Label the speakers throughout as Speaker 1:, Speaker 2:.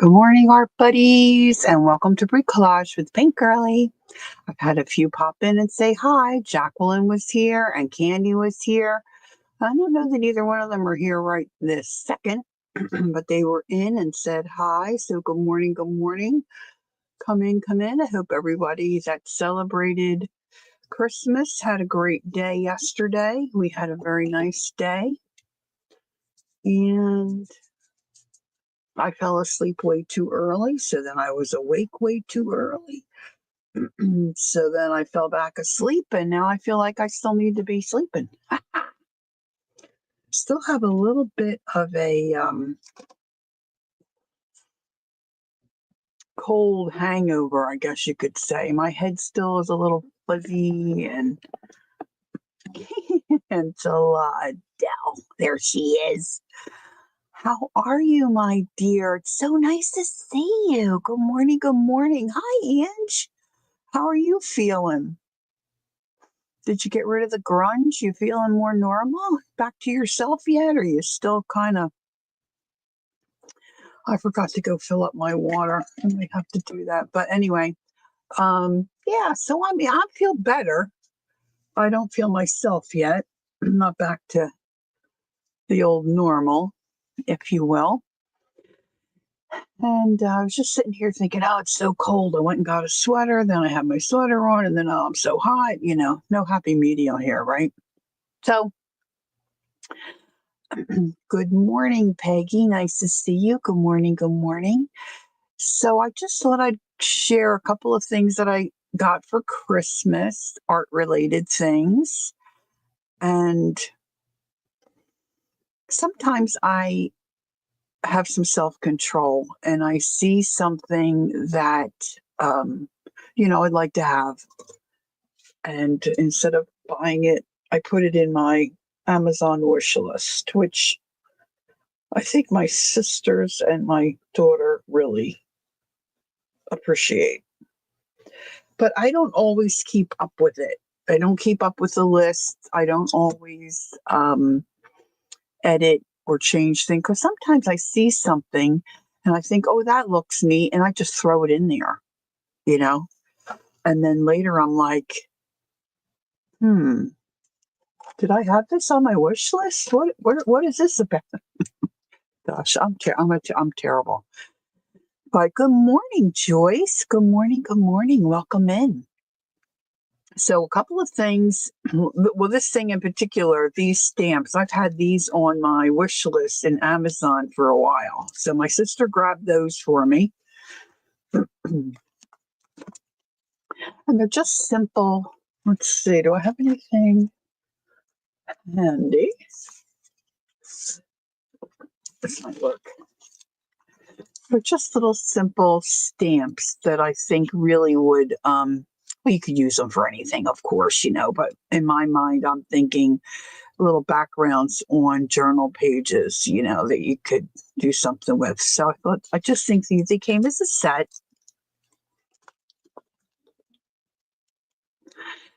Speaker 1: Good morning, art buddies, and welcome to Bricolage with Pink Girly. I've had a few pop in and say hi. Jacqueline was here and Candy was here. I don't know that either one of them are here right this second, but they were in and said hi. So good morning, good morning. Come in, come in. I hope everybody that celebrated Christmas had a great day yesterday. We had a very nice day. And I fell asleep way too early, so then I was awake way too early. So then I fell back asleep, and now I feel like I still need to be sleeping. Still have a little bit of a cold hangover, I guess you could say. My head still is a little fuzzy, and until Adele, there she is. How are you, my dear? It's so nice to see you. Good morning, good morning. Hi, Ange. How are you feeling? Did you get rid of the grunge? You feeling more normal? Back to yourself yet? Or you still kind of... I forgot to go fill up my water. I might have to do that. But anyway, yeah, so I feel better. I don't feel myself yet. I'm not back to the old normal, if you will. And I was just sitting here thinking, oh, it's so cold. I went and got a sweater. Then I have my sweater on, and then oh, I'm so hot. No happy medium here, right? So, good morning, Peggy. Nice to see you. Good morning. Good morning. So, I just thought I'd share a couple of things that I got for Christmas, art related things. And sometimes I have some self control and I see something that, I'd like to have. And instead of buying it, I put it in my Amazon wish list, which I think my sisters and my daughter really appreciate. But I don't always keep up with it. I don't keep up with the list. I don't always edit or change things because sometimes I see something and I think, oh, that looks neat. And I just throw it in there, you know? And then later I'm like, did I have this on my wish list? What is this about? Gosh, I'm terrible. But good morning, Joyce. Good morning. Good morning. Welcome in. So a couple of things. Well, this thing in particular, these stamps, I've had these on my wish list in Amazon for a while. So my sister grabbed those for me. And they're just simple. Let's see, do I have anything handy? This might work. They're just little simple stamps that I think really would, well, you could use them for anything, of course, but in my mind, I'm thinking little backgrounds on journal pages, that you could do something with. So I just think they came as a set.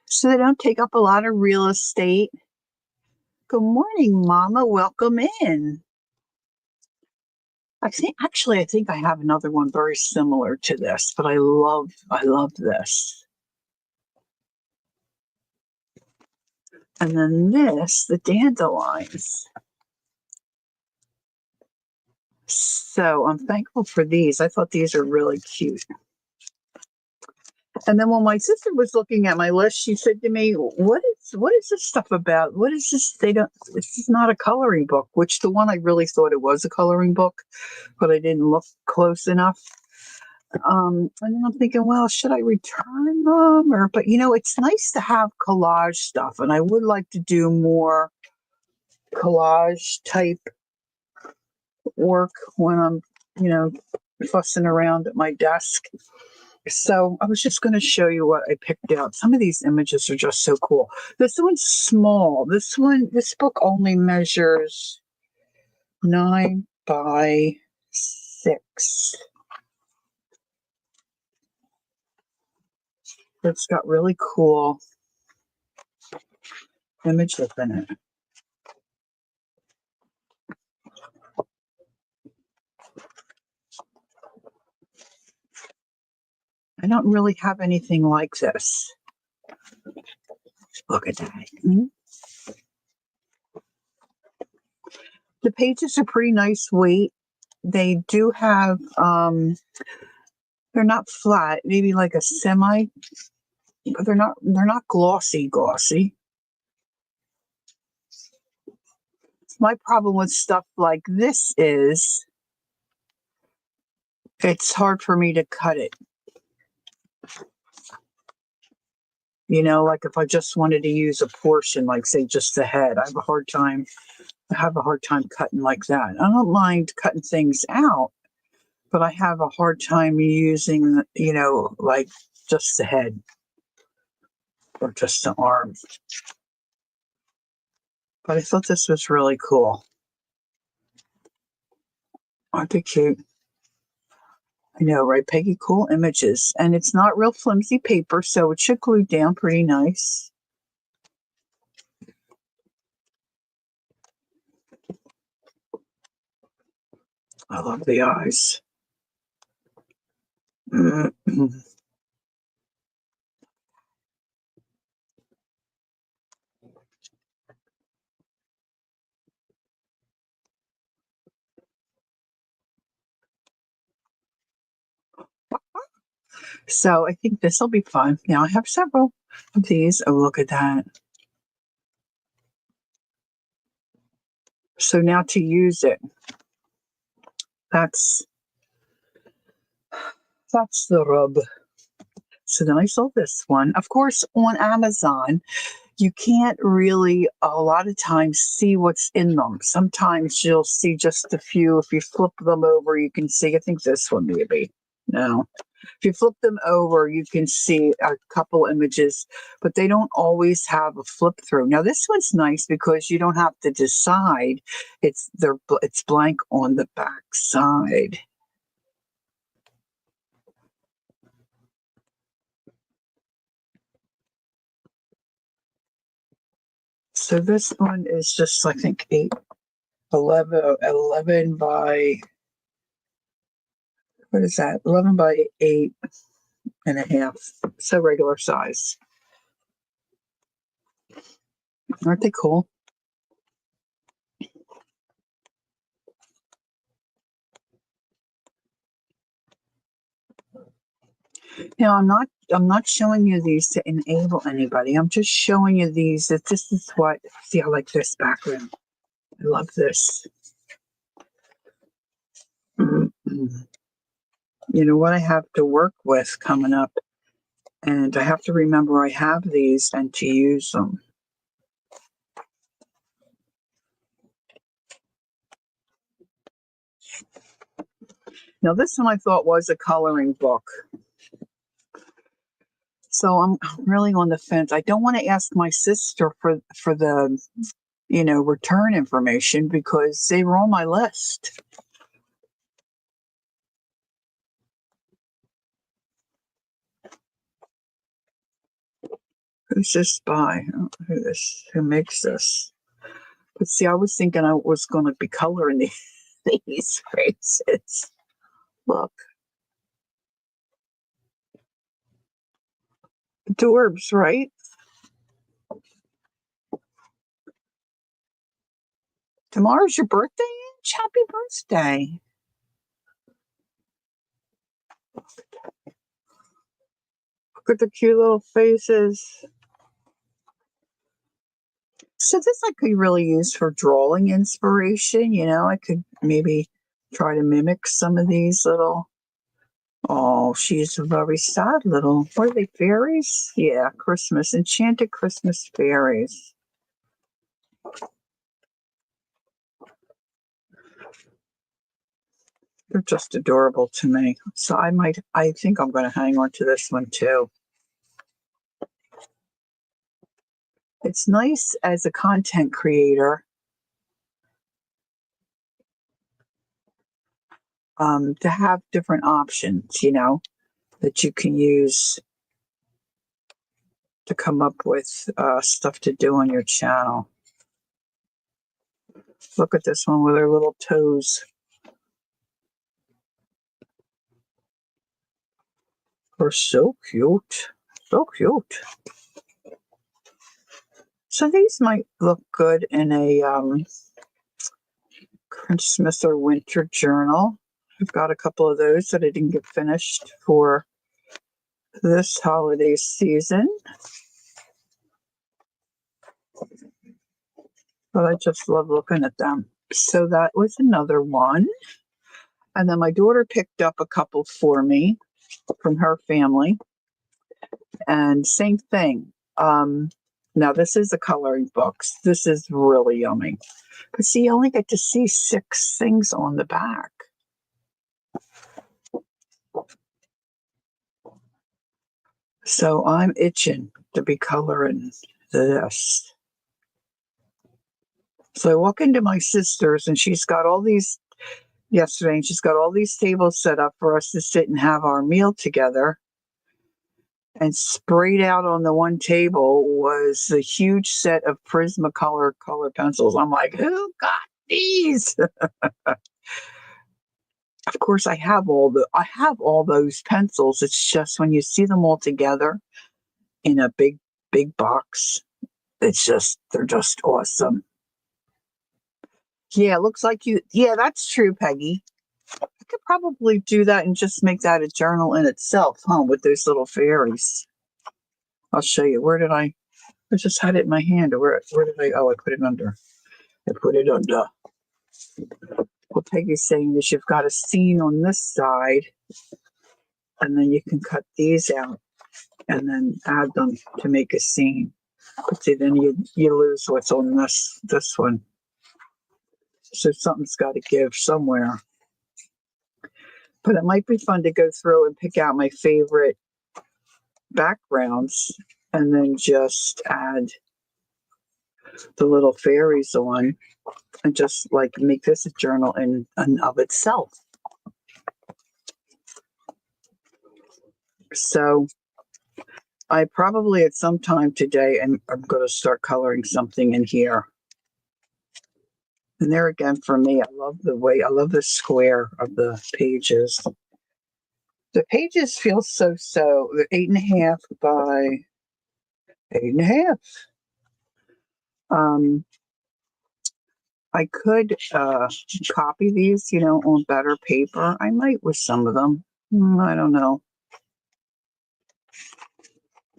Speaker 1: So they don't take up a lot of real estate. Good morning, Mama. Welcome in. I think I have another one very similar to this, but I love this. And then this, the dandelions. So I'm thankful for these. I thought these are really cute. And then when my sister was looking at my list, she said to me, what is this stuff about? What is this? This is not a coloring book, which the one I really thought it was a coloring book, but I didn't look close enough. And then I'm thinking, well, should I return them? But it's nice to have collage stuff. And I would like to do more collage type work when I'm, fussing around at my desk. So I was just going to show you what I picked out. Some of these images are just so cool. This one's small. This book only measures 9 by 6. It's got really cool images in it. I don't really have anything like this. Look at that. Mhm. The pages are pretty nice weight. They do have, they're not flat, maybe like a semi, but they're not glossy. My problem with stuff like this is it's hard for me to cut it. You know, like if I just wanted to use a portion, like say just the head, I have a hard time cutting like that. I don't mind cutting things out, but I have a hard time using, like just the head or just the arm. But I thought this was really cool. Aren't they cute? I know, right, Peggy? Cool images. And it's not real flimsy paper, so it should glue down pretty nice. I love the eyes. So I think this will be fun. Now I have several of these. Oh, look at that. So now to use it, that's the rub. So then I sold this one. Of course, on Amazon, you can't really a lot of times see what's in them. Sometimes you'll see just a few. If you flip them over, you can see, I think this one maybe. No. If you flip them over, you can see a couple images, but they don't always have a flip through. Now this one's nice because you don't have to decide. It's blank on the back side. So this one is just, I think, 11 by, what is that? 11 by 8.5. So regular size. Aren't they cool? Now I'm not showing you these to enable anybody. I'm just showing you these that this is what, see, I like this background. I love this. You know what I have to work with coming up, and I have to remember I have these and to use them. Now this one I thought was a coloring book. So I'm really on the fence. I don't want to ask my sister for the return information because they were on my list. Who's this by? Who makes this? But see, I was thinking I was going to be coloring these faces. Look. Adorbs, right? Tomorrow's your birthday, Ange? Happy birthday. Look at the cute little faces. So this I could really use for drawing inspiration. I could maybe try to mimic some of these little. Oh, she's a very sad little. What are they, fairies? Yeah, Christmas, enchanted Christmas fairies. They're just adorable to me. So I think I'm going to hang on to this one too. It's nice as a content creator to have different options, that you can use to come up with stuff to do on your channel. Look at this one with her little toes. They're so cute. So cute. So these might look good in a Christmas or winter journal. I've got a couple of those that I didn't get finished for this holiday season. But I just love looking at them. So that was another one. And then my daughter picked up a couple for me from her family. And same thing. Now this is a coloring book. This is really yummy. But see, you only get to see 6 things on the back. So I'm itching to be coloring this. So I walk into my sister's and she's got all these yesterday, and she's got all these tables set up for us to sit and have our meal together. And sprayed out on the one table was a huge set of Prismacolor color pencils. I'm like, who got these? Of course, I have all those pencils. It's just when you see them all together in a big box, they're just awesome. Yeah, it looks like you. Yeah, that's true, Peggy. I could probably do that and just make that a journal in itself, huh? With those little fairies. I'll show you. Where did I just had it in my hand. Where did I? Oh, I put it under. I put it under. Well, Peggy's saying that you've got a scene on this side, and then you can cut these out and then add them to make a scene. But see, then you lose what's on this one. So something's got to give somewhere. But it might be fun to go through and pick out my favorite backgrounds and then just add the little fairies on and just like make this a journal in and of itself. So I probably at some time today I'm going to start coloring something in here. And there again, for me, I love the square of the pages. The pages feel so, they're 8.5 by 8.5. I could copy these, on better paper. I might with some of them. I don't know.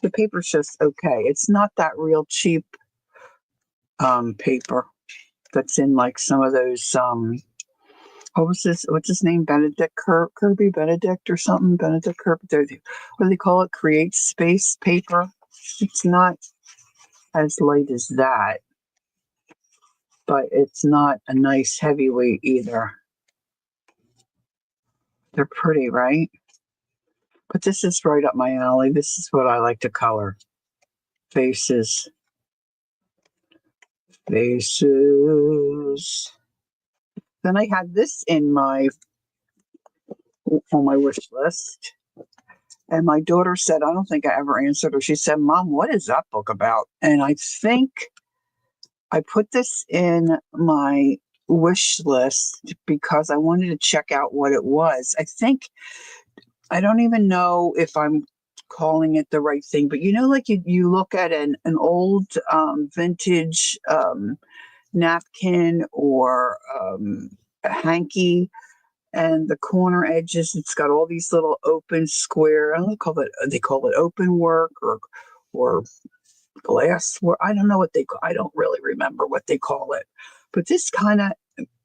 Speaker 1: The paper's just okay. It's not that real cheap paper that's in like some of those what's his name? Benedict Kirby Benedict or something. Benedict Kirby. What do they call it? Create space paper. It's not as light as that, but it's not a nice heavyweight either. They're pretty, right? But this is right up my alley. This is what I like to color. Faces. Then I had this on my wish list. And my daughter said, I don't think I ever answered her. She said, Mom, what is that book about? And I think I put this in my wish list because I wanted to check out what it was. I don't even know if I'm calling it the right thing, but like you look at an old vintage napkin or a hanky, and the corner edges, it's got all these little open square. I don't call it. They call it open work or glass work. I don't know what they call. I don't really remember what they call it. But this kind of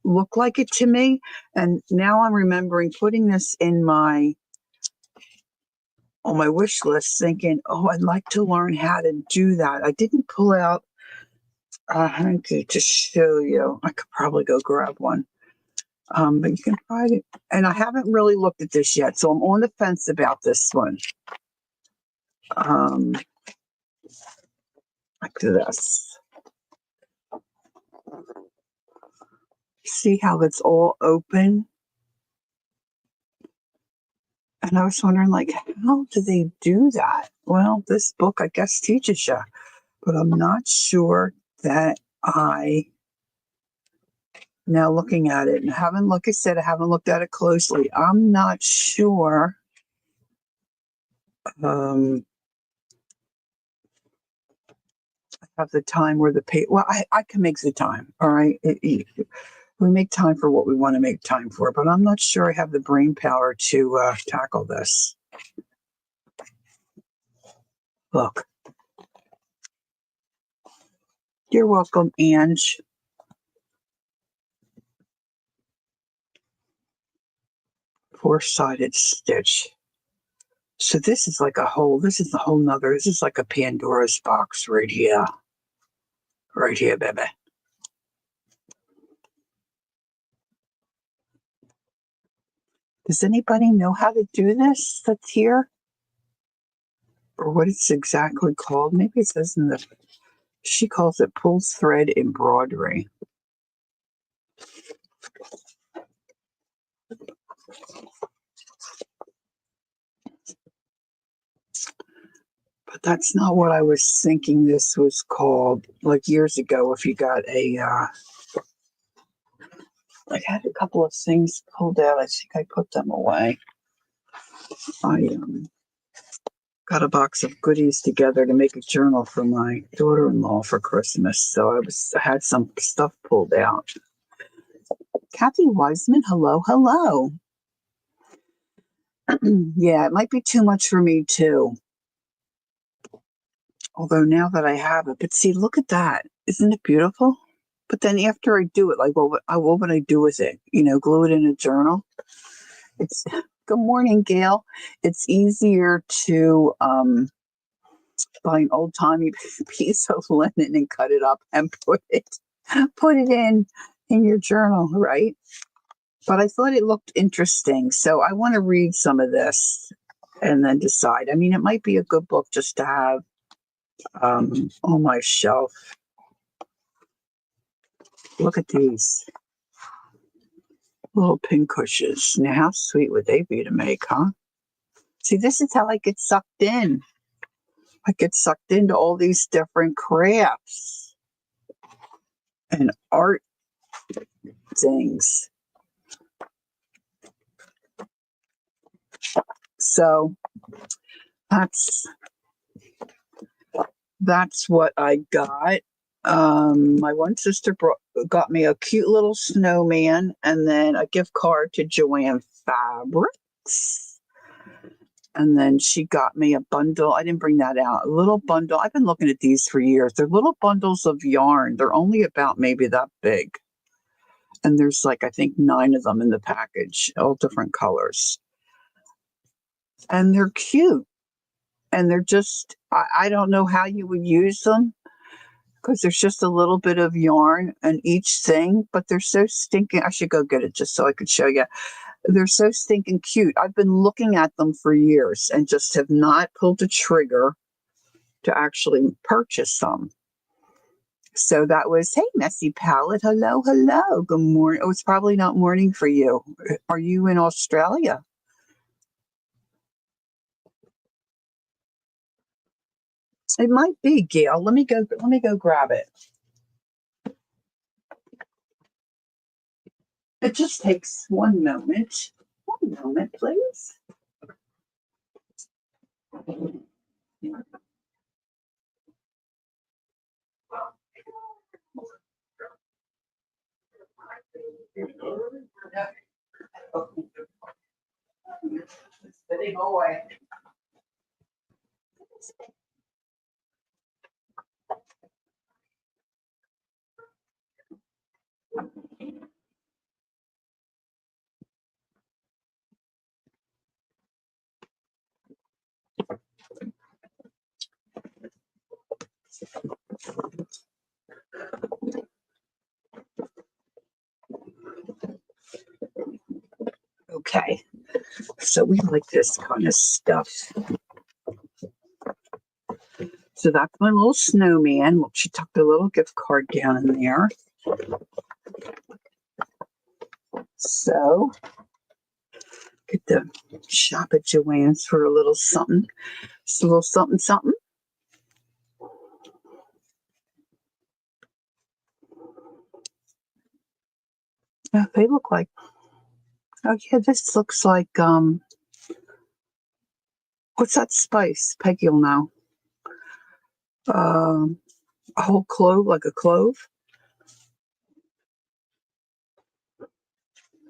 Speaker 1: looked like it to me, and now I'm remembering putting this on my wish list, thinking, oh, I'd like to learn how to do that. I didn't pull out a hanky to show you. I could probably go grab one. But you can find it. And I haven't really looked at this yet, so I'm on the fence about this one. Like this. See how it's all open? And I was wondering, how do they do that? Well, this book, I guess, teaches you. But I'm not sure that now looking at it, and like I said, I haven't looked at it closely. I'm not sure I have the time where the pay. Well, I can make the time. All right. We make time for what we want to make time for, but I'm not sure I have the brain power to tackle this. Look. You're welcome, Ange. Four-sided stitch. So this is like this is a whole nother, this is like a Pandora's box right here. Right here, baby. Does anybody know how to do this that's here? Or what it's exactly called? Maybe it says she calls it pull thread embroidery. But that's not what I was thinking this was called. Like years ago, if you got I had a couple of things pulled out. I think I put them away. I got a box of goodies together to make a journal for my daughter-in-law for Christmas. So I had some stuff pulled out. Kathy Wiseman, hello, hello. Yeah, it might be too much for me too. Although now that I have it, but see, look at that. Isn't it beautiful? But then after I do it, like, what would I do with it? Glue it in a journal? It's good morning, Gail. It's easier to buy an old timey piece of linen and cut it up and put it in your journal, right? But I thought it looked interesting, so I want to read some of this and then decide. I mean, it might be a good book just to have on my shelf. Look at these little pincushions. Now, how sweet would they be to make, huh? See, this is how I get sucked in. I get sucked into all these different crafts and art things. So that's what I got. My one sister got me a cute little snowman and then a gift card to Joanne Fabrics. And then she got me a bundle. I didn't bring that out. A little bundle. I've been looking at these for years. They're little bundles of yarn. They're only about maybe that big. And there's like, I think 9 of them in the package, all different colors. And they're cute. And they're just, I don't know how you would use them because there's just a little bit of yarn in each thing, but they're so stinking. I should go get it just so I could show you. They're so stinking cute. I've been looking at them for years and just have not pulled the trigger to actually purchase them. So that was, hey, Messy Palette. Hello, hello. Good morning. Oh, it's probably not morning for you. Are you in Australia? It might be, Gail. Let me go grab it. It just takes one moment. One moment, please. Big boy. Okay, so we like this kind of stuff. So that's my little snowman. Look, she tucked a little gift card down in there. So get to shop at Joann's for a little something. Just a little something, something. Yeah, they look like, oh yeah, this looks like What's that spice? Peggy will know. A whole clove, like a clove.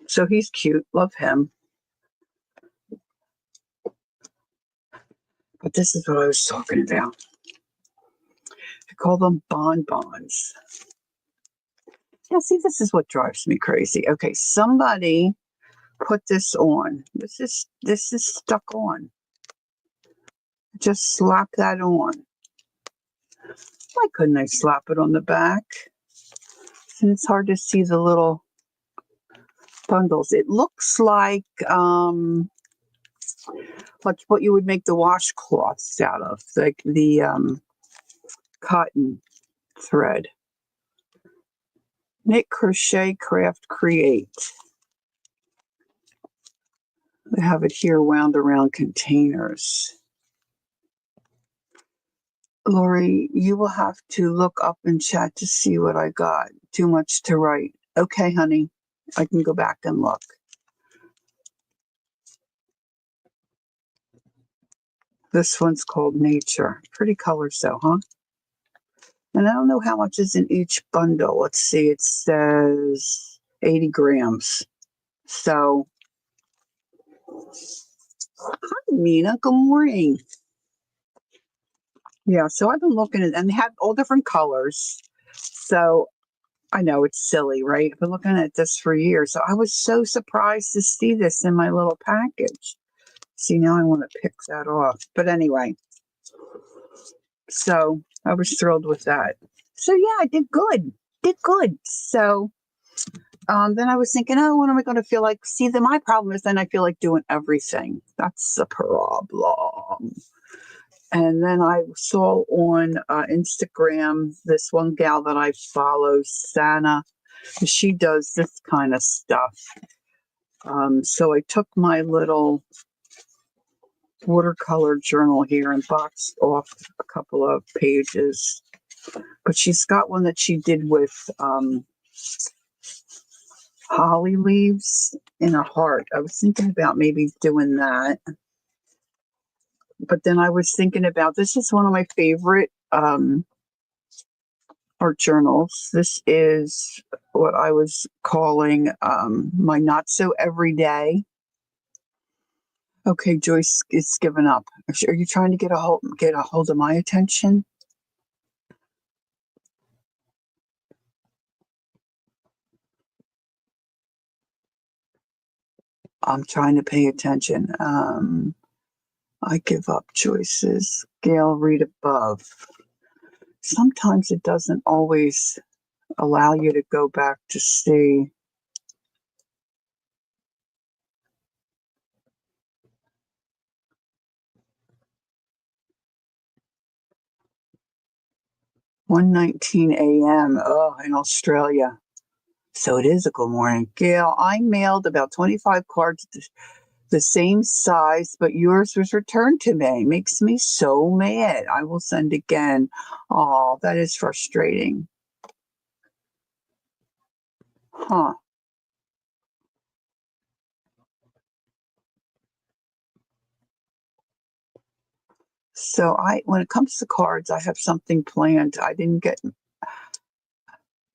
Speaker 1: So he's cute. Love him. But this is what I was talking about. I call them bonbons. Now, see, this is what drives me crazy. Okay, somebody put this on. This is stuck on. Just slap that on. Why couldn't I slap it on the back? And it's hard to see the little bundles. It looks like what you would make the washcloths out of, like the cotton thread. Knit, crochet, craft, create. They have it here wound around containers. Lori, you will have to look up in chat to see what I got. Too much to write. Okay, honey. I can go back and look. This one's called Nature. Pretty colors though, huh? And I don't know how much is in each bundle. Let's see. It says 80 grams. So, hi, Mina. Good morning. Yeah, so I've been looking at, and they have all different colors. So I know it's silly, right? I've been looking at this for years. So I was so surprised to see this in my little package. See, now I want to pick that off. But anyway, so I was thrilled with that. So yeah, I did good. Did good. So then I was thinking, oh, what am I going to feel like? See, my problem is then I feel like doing everything. That's the problem. And then I saw on Instagram this one gal that I follow, Sana. She does this kind of stuff. So I took my little watercolor journal here and boxed off a couple of pages. But she's got one that she did with holly leaves in a heart. I was thinking about maybe doing that. But then I was thinking about, this is one of my favorite art journals. This is what I was calling my not so everyday. Okay, Joyce is given up. Are you trying to get a hold of my attention? I'm trying to pay attention. I give up, choices. Gail, read above. Sometimes it doesn't always allow you to go back to see. "1:19 a.m. Oh, in Australia. So it is a good morning. Gail, I mailed about 25 cards the same size, but yours was returned to me. Makes me so mad. I will send again. Oh, that is frustrating. Huh. So when it comes to cards, I have something planned. I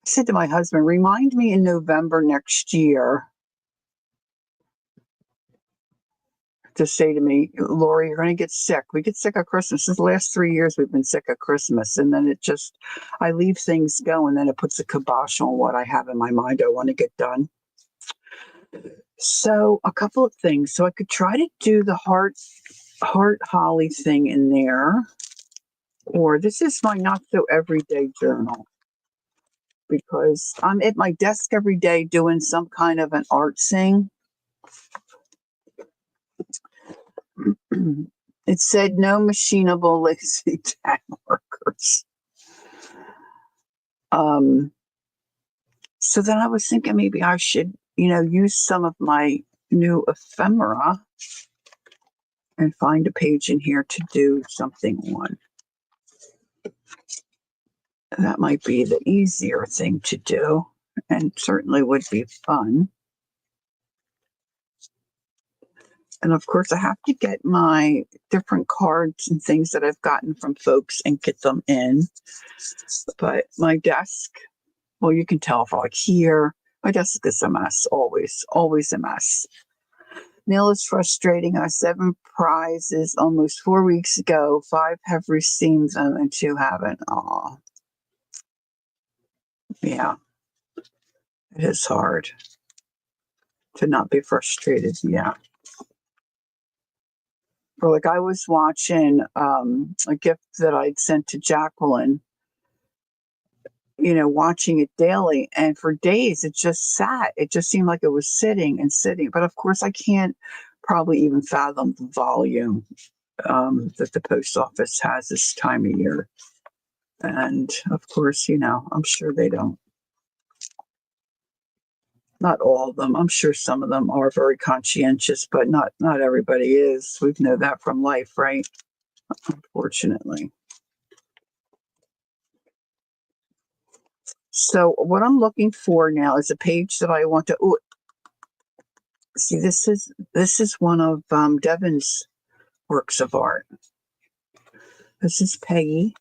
Speaker 1: said to my husband, remind me in November next year to say to me, Lori, you're going to get sick. We get sick at Christmas. This the last 3 years we've been sick at Christmas. And then I leave things go, and then it puts a kibosh on what I have in my mind I want to get done. So a couple of things. So I could try to do the heart holly thing in there. Or this is my not so everyday journal, because I'm at my desk every day doing some kind of an art thing. It said no machinable lazy tag markers. So then I was thinking maybe I should, use some of my new ephemera and find a page in here to do something on. That might be the easier thing to do, and certainly would be fun. And of course, I have to get my different cards and things that I've gotten from folks and get them in. But my desk, well, you can tell from like here, my desk is a mess, always a mess. Mail is frustrating. I have 7 prizes almost 4 weeks ago. 5 have received them and 2 haven't. Aw. Yeah, it is hard to not be frustrated. Yeah. Or like I was watching a gift that I'd sent to Jacqueline, watching it daily. And for days, it just sat. It just seemed like it was sitting and sitting. But of course, I can't probably even fathom the volume that the post office has this time of year. And of course, I'm sure they don't. Not all of them. I'm sure some of them are very conscientious, but not everybody is. We know that from life, right? Unfortunately. So what I'm looking for now is a page that I want to. Ooh, see, this is one of Devin's works of art. This is Peggy.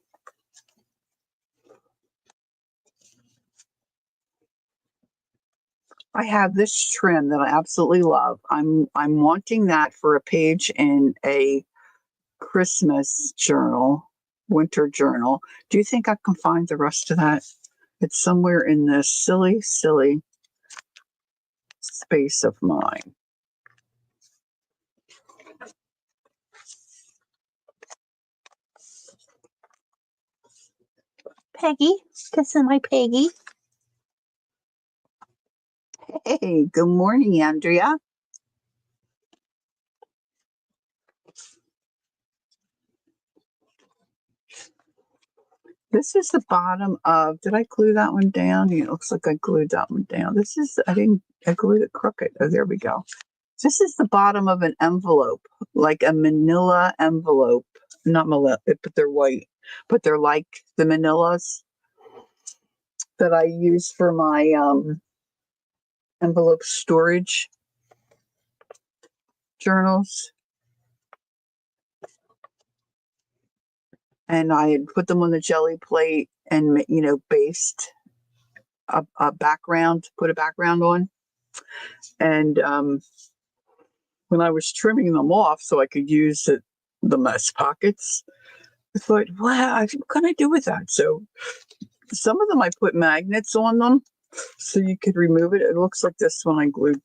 Speaker 1: I have this trim that I absolutely love. I'm wanting that for a page in a Christmas journal, winter journal. Do you think I can find the rest of that? It's somewhere in this silly space of mine. Peggy, kissing my Peggy. Hey, good morning, Andrea. This is the bottom of, did I glue that one down? Yeah, it looks like I glued that one down. I glued it crooked. Oh, there we go. This is the bottom of an envelope, like a manila envelope. Not manila, but they're white. But they're like the manilas that I use for my envelope storage journals. And I had put them on the jelly plate and, based a background, put a background on. And when I was trimming them off so I could use the mesh pockets, I thought, wow, what can I do with that? So some of them I put magnets on them so you could remove it. It looks like this one I glued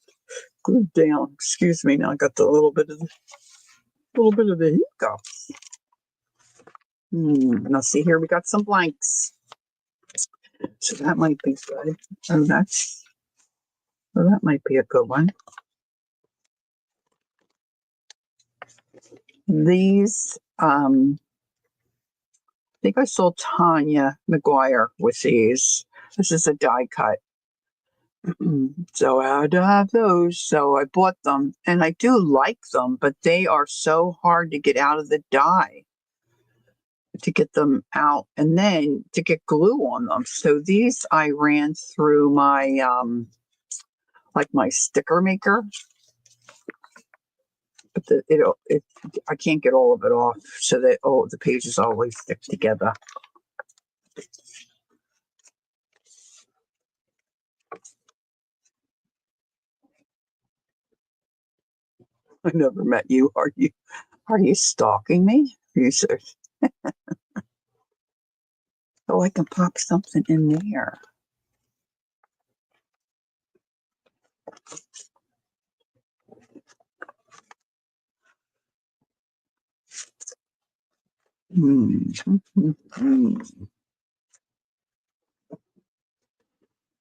Speaker 1: down. Excuse me, now I got the little bit of the hiccups. Now see here, we got some blanks. So that might be good. That might be a good one. These, I think I saw Tanya McGuire with these. This is a die cut. So I had to have those. So I bought them and I do like them, but they are so hard to get out of the die, to get them out and then to get glue on them. So these I ran through my, my sticker maker. But I can't get all of it off, so that the pages always stick together. I never met you. Are you stalking me? Oh, I can pop something in there.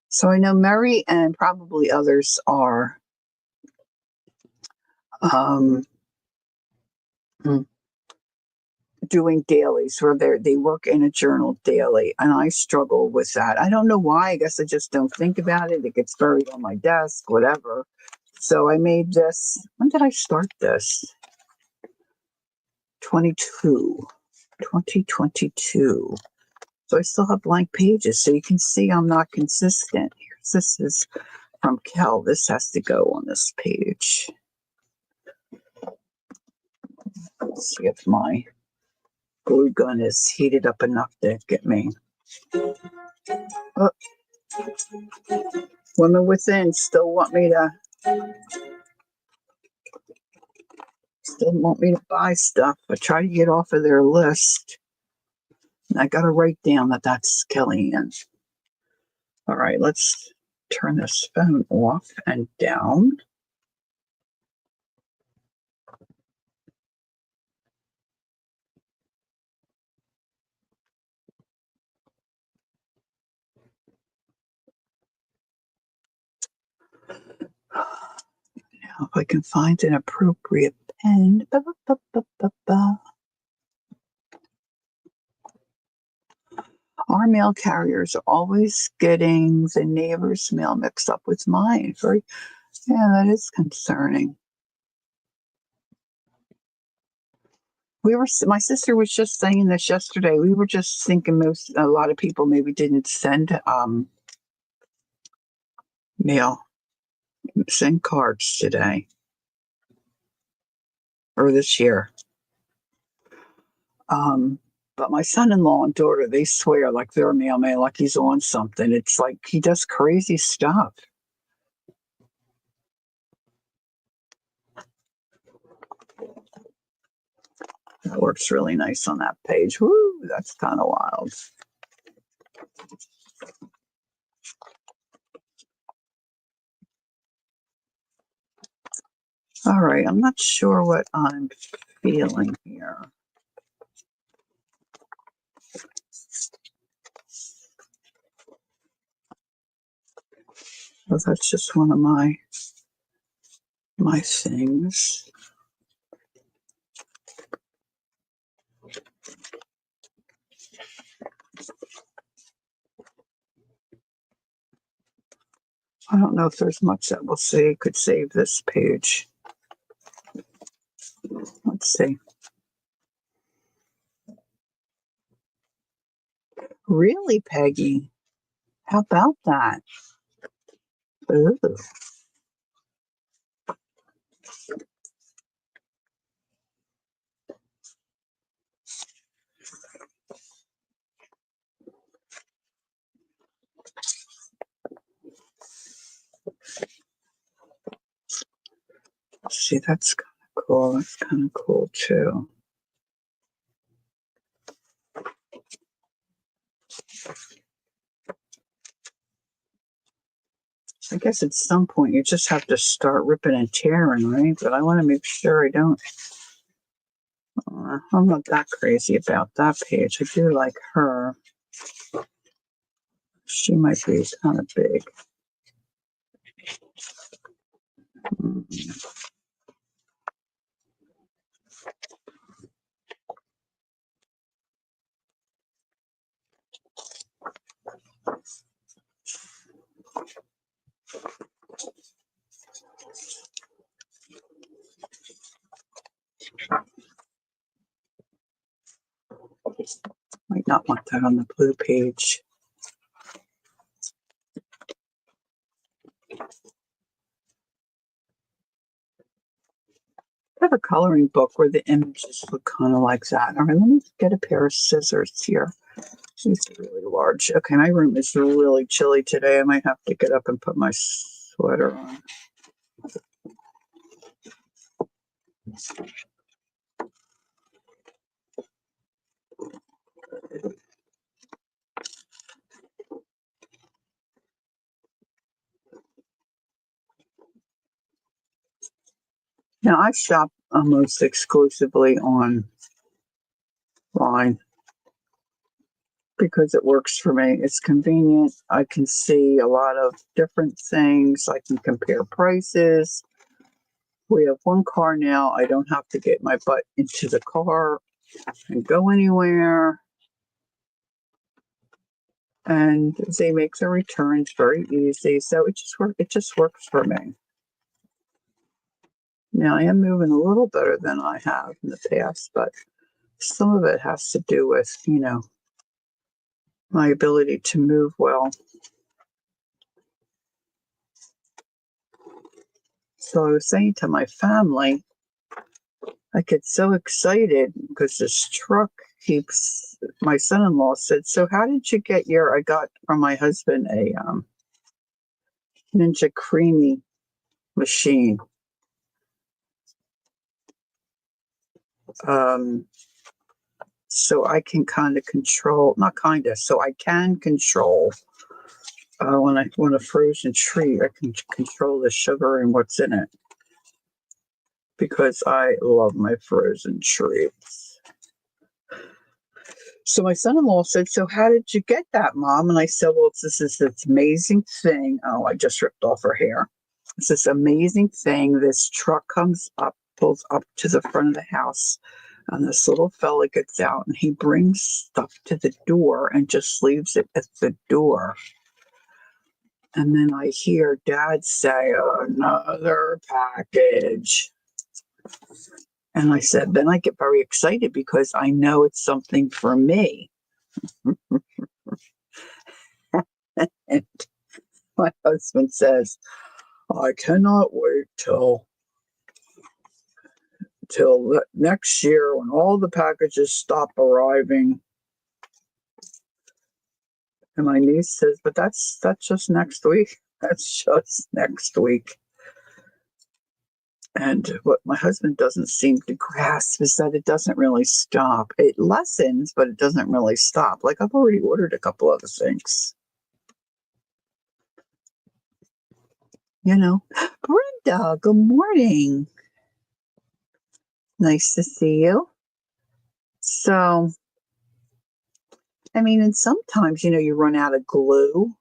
Speaker 1: So I know Mary and probably others are doing dailies where they work in a journal daily, and I struggle with that. I don't know why. I guess I just don't think about it. It gets buried on my desk, whatever. So I made this. When did I start this? 2022. So I still have blank pages. So you can see I'm not consistent. This is from Kel. This has to go on this page. See if my glue gun is heated up enough to get me. Oh, women within still want me to buy stuff. I try to get off of their list. And I got to write down that that's Kellyanne. All right, let's turn this phone off and down. Now, if I can find an appropriate pen. Our mail carriers are always getting the neighbor's mail mixed up with mine. Yeah, that is concerning. My sister was just saying this yesterday. We were just thinking a lot of people maybe didn't send send cards today or this year. But my son-in-law and daughter, they swear like their mailman, like he's on something. It's like he does crazy stuff. That works really nice on that page. Woo, that's kind of wild. All right, I'm not sure what I'm feeling here. Well, that's just one of my things. I don't know if there's much that we'll say could save this page. Let's see. Really, Peggy? How about that? Ooh. See, that's kind of cool. That's kind of cool, too. I guess at some point you just have to start ripping and tearing, right? But I want to make sure I don't. I'm not that crazy about that page. I do like her. She might be kind of big. Might not want that on the blue page. I have a coloring book where the images look kind of like that. All right, let me get a pair of scissors here. These are really large. Okay, my room is really chilly today. I might have to get up and put my sweater on. Now, I shop almost exclusively online because it works for me. It's convenient. I can see a lot of different things. I can compare prices. We have one car now. I don't have to get my butt into the car and go anywhere. And they make the returns very easy. So it just works for me. Now I am moving a little better than I have in the past, but some of it has to do with, my ability to move well. So I was saying to my family, I get so excited because this truck keeps, my son-in-law said, so how did you get I got from my husband a Ninja Creamy machine. Um, so I can kind of control, not kind of, so I can control when I want a frozen treat, I can control the sugar and what's in it because I love my frozen treats. So my son-in-law said, so how did you get that, Mom? And I said, well, this is this amazing thing. Oh, I just ripped off her hair. It's this amazing thing. This truck comes up, pulls up to the front of the house, and this little fella gets out and he brings stuff to the door and just leaves it at the door. And then I hear Dad say, another package. And I said, then I get very excited because I know it's something for me. And my husband says, I cannot wait till next year when all the packages stop arriving. And my niece says, but that's just next week. That's just next week. And what my husband doesn't seem to grasp is that it doesn't really stop. It lessens, but it doesn't really stop. Like I've already ordered a couple other things. You know, Brenda, good morning. Nice to see you. So, I mean, and sometimes, you run out of glue.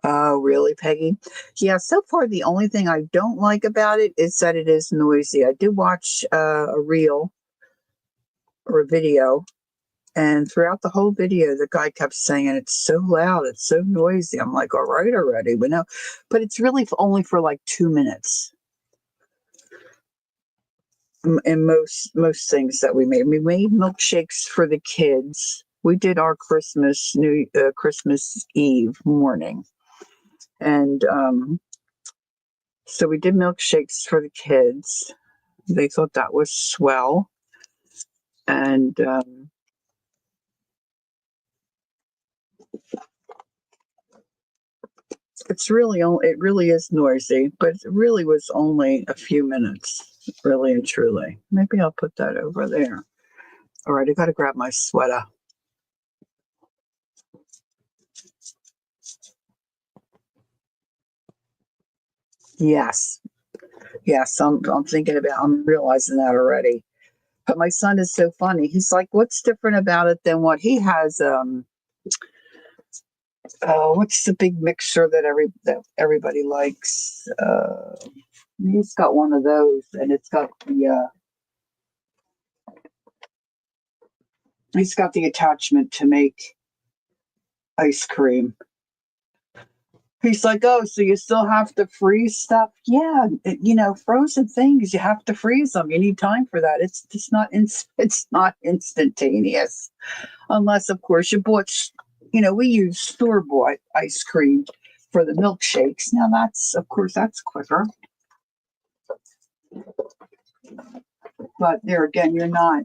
Speaker 1: Oh, really, Peggy? Yeah, so far the only thing I don't like about it is that it is noisy. I did watch a reel or a video, and throughout the whole video, the guy kept saying, it's so loud, it's so noisy. I'm like, all right already, but it's really only for like 2 minutes. And most things that we made milkshakes for the kids. We did our Christmas Eve morning, and so we did milkshakes for the kids. They thought that was swell, and it really is noisy, but it really was only a few minutes, really and truly. Maybe I'll put that over there. All right, I got to grab my sweater. Yes, I'm realizing that already. But my son is so funny. He's like, what's different about it than what he has? What's the big mixer that everybody likes? He's got one of those, and he's got the attachment to make ice cream. He's like, oh, so you still have to freeze stuff? Yeah, frozen things, you have to freeze them. You need time for that. It's not instantaneous, unless of course you bought. We use store-bought ice cream for the milkshakes. Now that's quicker. But there again, you're not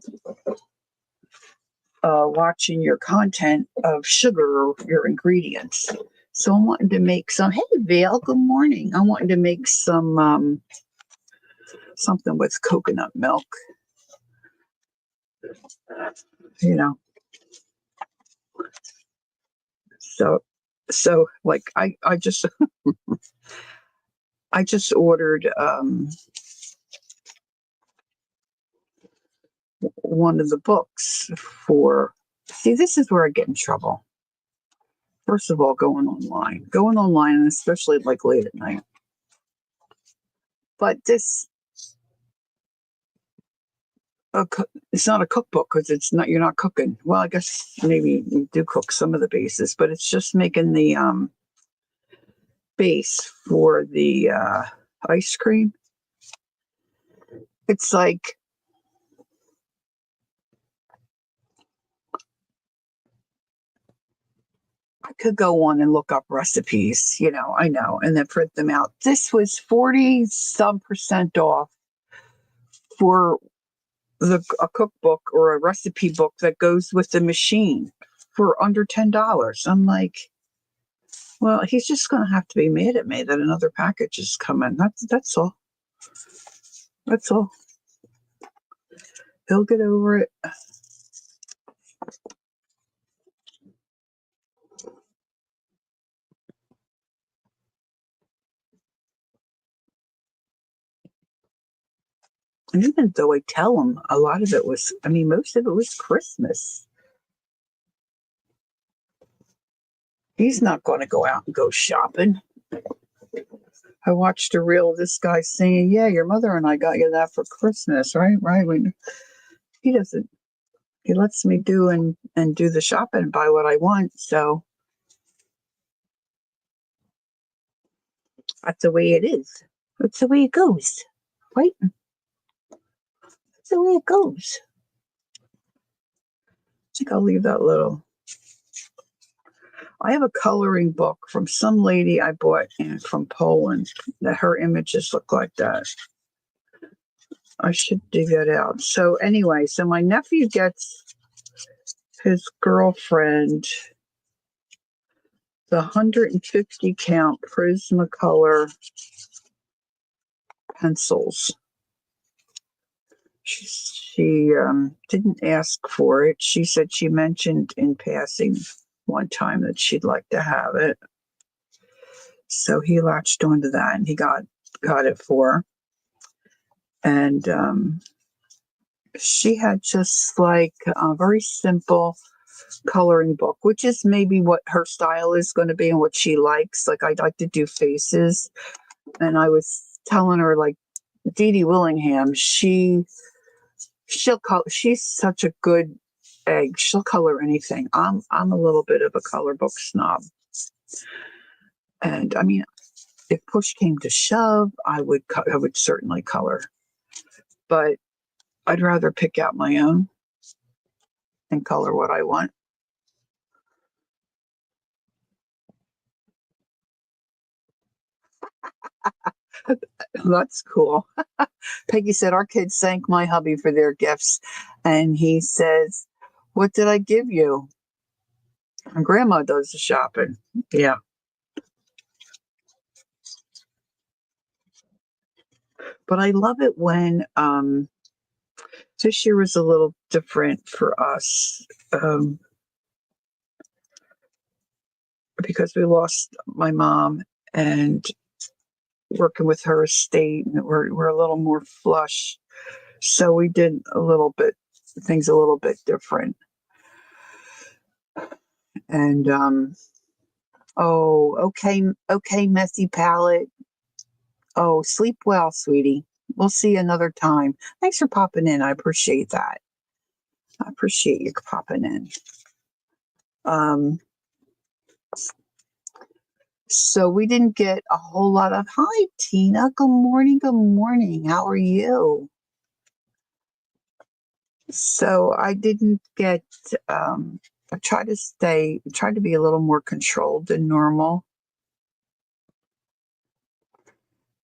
Speaker 1: watching your content of sugar or your ingredients. So I'm wanting to make some. Hey, Vale, good morning. I'm wanting to make some something with coconut milk. So like I just I just ordered one of the books for. See, this is where I get in trouble. First of all, going online, and especially like late at night. But this, it's not a cookbook because you're not cooking. Well, I guess maybe you do cook some of the bases, but it's just making the base for the ice cream. It's like I could go on and look up recipes, I know, and then print them out. This was 40 some percent off for a cookbook or a recipe book that goes with the machine for under $10. I'm like, well, he's just going to have to be mad at me that another package is coming. That's all. That's all. He'll get over it. And even though I tell him a lot of it was, most of it was Christmas. He's not going to go out and go shopping. I watched a reel of this guy saying, yeah, your mother and I got you that for Christmas, right? Right. He doesn't, he lets me do and do the shopping and buy what I want. So that's the way it is. That's the way it goes. Right? That's the way it goes. I think I'll leave that little. I have a coloring book from some lady I bought from Poland that her images look like that. I should dig that out. So anyway, so my nephew gets his girlfriend the 150 count Prismacolor pencils. She didn't ask for it. She said she mentioned in passing one time that she'd like to have it. So he latched onto that and he got it for her. And she had just like a very simple coloring book, which is maybe what her style is going to be and what she likes. Like, I'd like to do faces. And I was telling her, like, Dee Dee Willingham, she'll color. She's such a good egg. She'll color anything. I'm a little bit of a color book snob. And if push came to shove, I would certainly color. But I'd rather pick out my own and color what I want. That's cool. Peggy said, our kids thank my hubby for their gifts. And he says, what did I give you? And Grandma does the shopping. Yeah. But I love it when this year was a little different for us because we lost my mom, and working with her estate, and we're a little more flush. So we did things a little bit different. And okay, messy palette. Oh, sleep well, sweetie. We'll see you another time. Thanks for popping in. I appreciate that. I appreciate you popping in. So we didn't get a whole lot of, hi, Tina. Good morning. Good morning. How are you? So I didn't get, I tried to be a little more controlled than normal.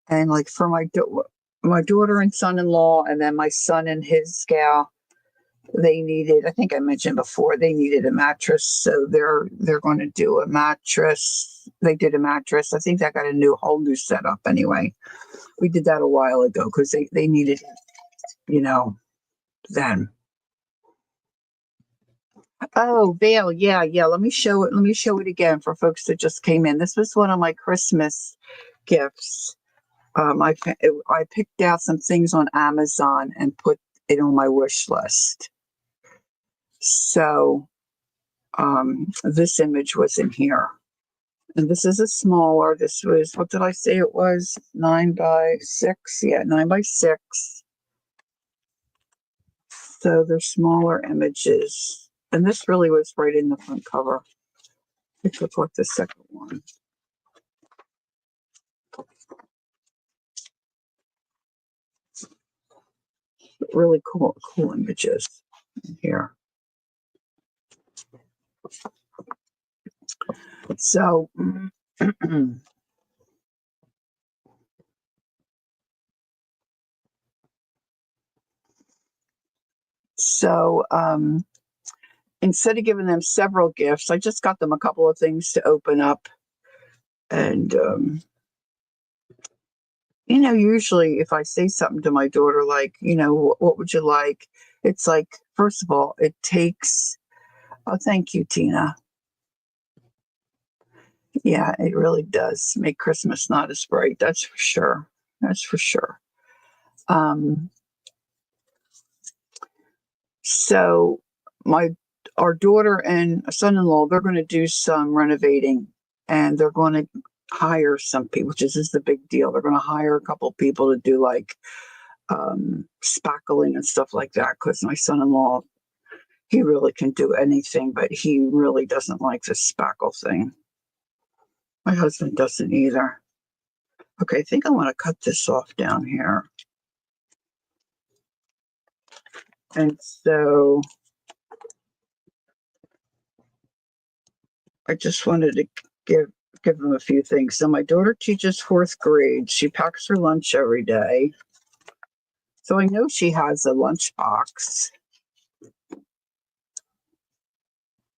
Speaker 1: And like for my daughter and son-in-law, and then my son and his gal, they needed, I think I mentioned before, they needed a mattress. So they're going to do a mattress. They did a mattress. I think that got a whole new setup anyway. We did that a while ago because they needed it, then. Oh, Vale, yeah. Let me show it. Let me show it again for folks that just came in. This was one of my Christmas gifts. I picked out some things on Amazon and put it on my wish list. So this image was in here. And this is a smaller. This was, what did I say it was? 9x6. Yeah, 9x6. So they're smaller images. And this really was right in the front cover. Let's look like the second one. Really cool images in here. So, so instead of giving them several gifts, I just got them a couple of things to open up. And, usually if I say something to my daughter, like, what would you like? It's like, first of all, it takes, oh, thank you, Tina. Yeah, it really does make Christmas not as bright. That's for sure. That's for sure. Um, so my our daughter and son-in-law, they're going to do some renovating, and they're going to hire some people, which is the big deal. They're going to hire a couple people to do like spackling and stuff like that, because my son-in-law, he really can do anything, but he really doesn't like the spackle thing. My husband doesn't either. Okay, I think I want to cut this off down here. And so I just wanted to give them a few things. So my daughter teaches fourth grade. She packs her lunch every day. So I know she has a lunch box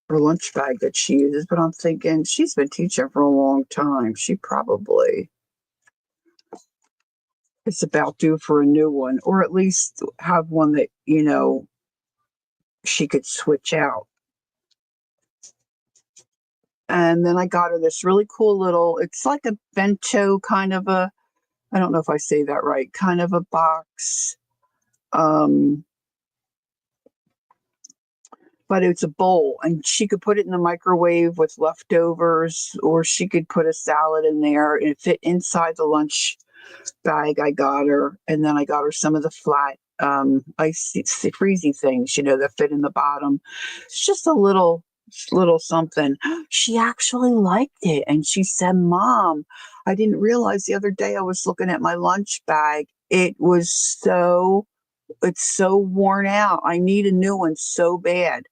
Speaker 1: or lunch bag that she uses, but I'm thinking she's been teaching for a long time. She probably is about due for a new one, or at least have one that, she could switch out. And then I got her this really cool little, it's like a bento kind of I don't know if I say that right, kind of a box. But it's a bowl, and she could put it in the microwave with leftovers, or she could put a salad in there and it fit inside the lunch bag I got her. And then I got her some of the flat icy freezy things, that fit in the bottom. It's just a little something. She actually liked it, and she said, Mom, I didn't realize the other day I was looking at my lunch bag. It's so worn out. I need a new one so bad.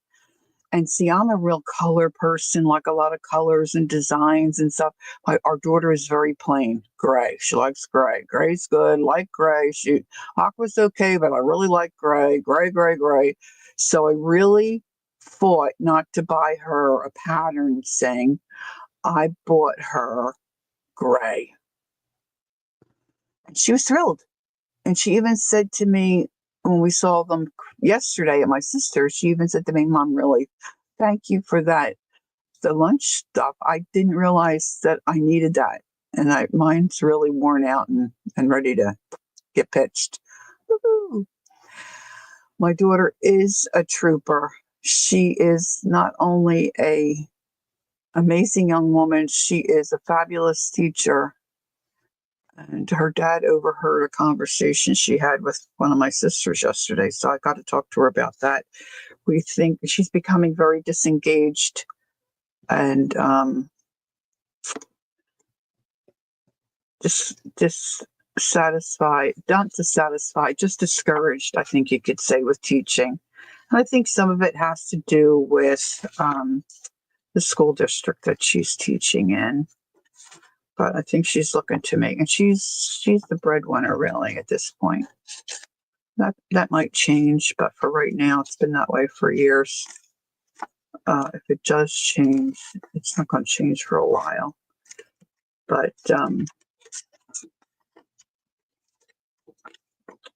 Speaker 1: And see, I'm a real color person, like a lot of colors and designs and stuff. Our daughter is very plain gray. She likes gray. Gray's good. Like gray. Aqua's okay, but I really like gray. Gray, gray, gray. So I really fought not to buy her a pattern thing. I bought her gray. And she was thrilled. And she even said to me when we saw them yesterday at my sister's, she even said to me, Mom, really, thank you for that. The lunch stuff, I didn't realize that I needed that. And mine's really worn out and ready to get pitched. Woo-hoo. My daughter is a trooper. She is not only a amazing young woman, she is a fabulous teacher. And her dad overheard a conversation she had with one of my sisters yesterday. So I got to talk to her about that. We think she's becoming very disengaged and just dissatisfied, not dissatisfied, just discouraged, I think you could say, with teaching. And I think some of it has to do with the school district that she's teaching in. But I think she's looking to make, and she's the breadwinner really at this point. That might change, but for right now, it's been that way for years. If it does change, it's not going to change for a while. But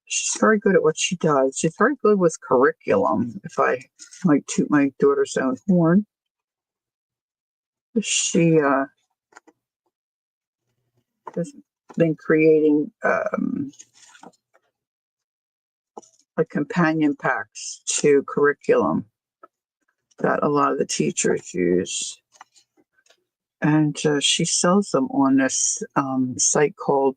Speaker 1: she's very good at what she does. She's very good with curriculum. If I might toot my daughter's own horn, she has been creating like companion packs to curriculum that a lot of the teachers use. And she sells them on this site called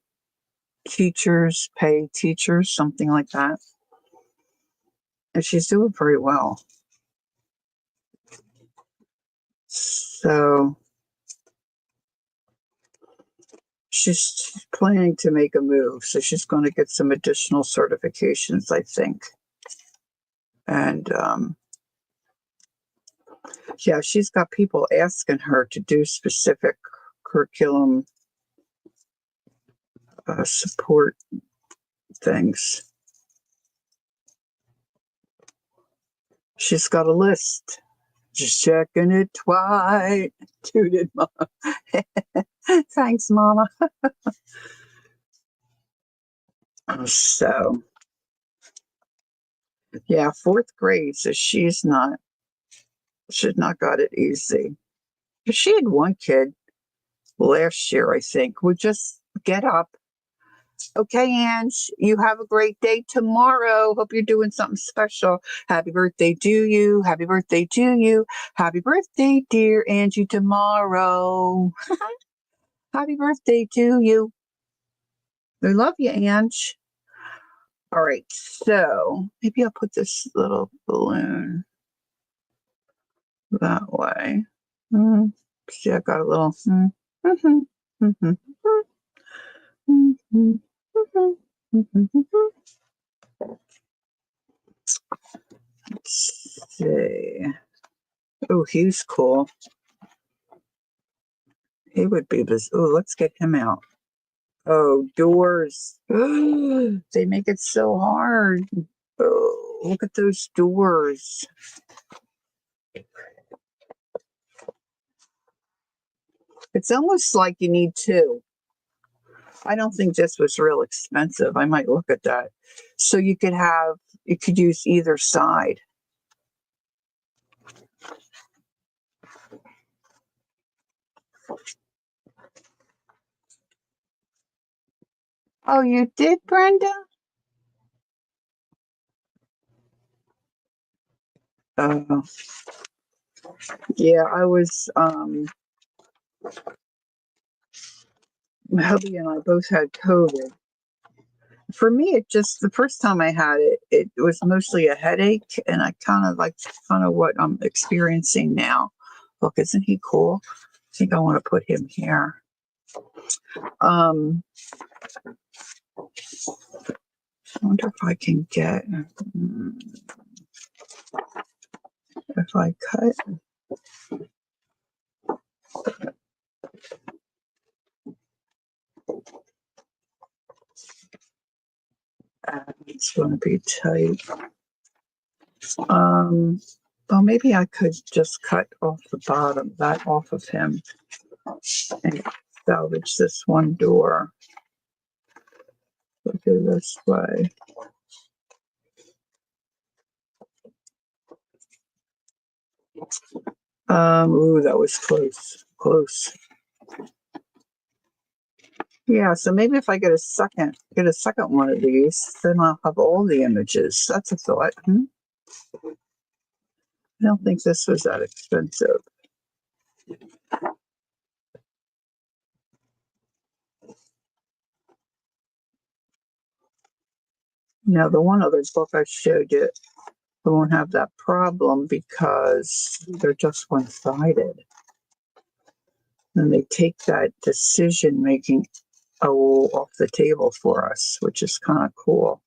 Speaker 1: Teachers Pay Teachers, something like that. And she's doing very well. So she's planning to make a move. So she's going to get some additional certifications, I think. And Yeah, she's got people asking her to do specific curriculum support things. She's got a list. Just checking it twice. Tooted Mama. Thanks, Mama. So, yeah, fourth grade. So she's not got it easy. She had one kid last year, I think, would just get up. Okay, Ange, you have a great day tomorrow. Hope you're doing something special. Happy birthday to you. Happy birthday to you. Happy birthday, dear Angie, tomorrow. Happy birthday to you. I love you, Ange. All right, so maybe I'll put this little balloon that way. See, I got a little. Let's see. Oh, he's cool. He would be this. Oh, let's get him out. Oh, doors. They make it so hard. Oh, look at those doors. It's almost like you need two. I don't think this was real expensive. I might look at that. So you could use either side. Oh, you did, Brenda? Yeah, I was, hubby and I both had COVID. For me, the first time I had it, it was mostly a headache, and I kind of what I'm experiencing now. Look, isn't he cool? I think I want to put him here. I wonder if I can get, if I cut. It's going to be tight. Well, maybe I could just cut off the bottom, that off of him, and salvage this one door. Look at this way. Ooh, that was close. Yeah, so maybe if I get a second one of these, then I'll have all the images. That's a thought. I don't think this was that expensive. Now, the one other book I showed you, we won't have that problem because they're just one-sided. And they take that decision-making off the table for us, which is kind of cool.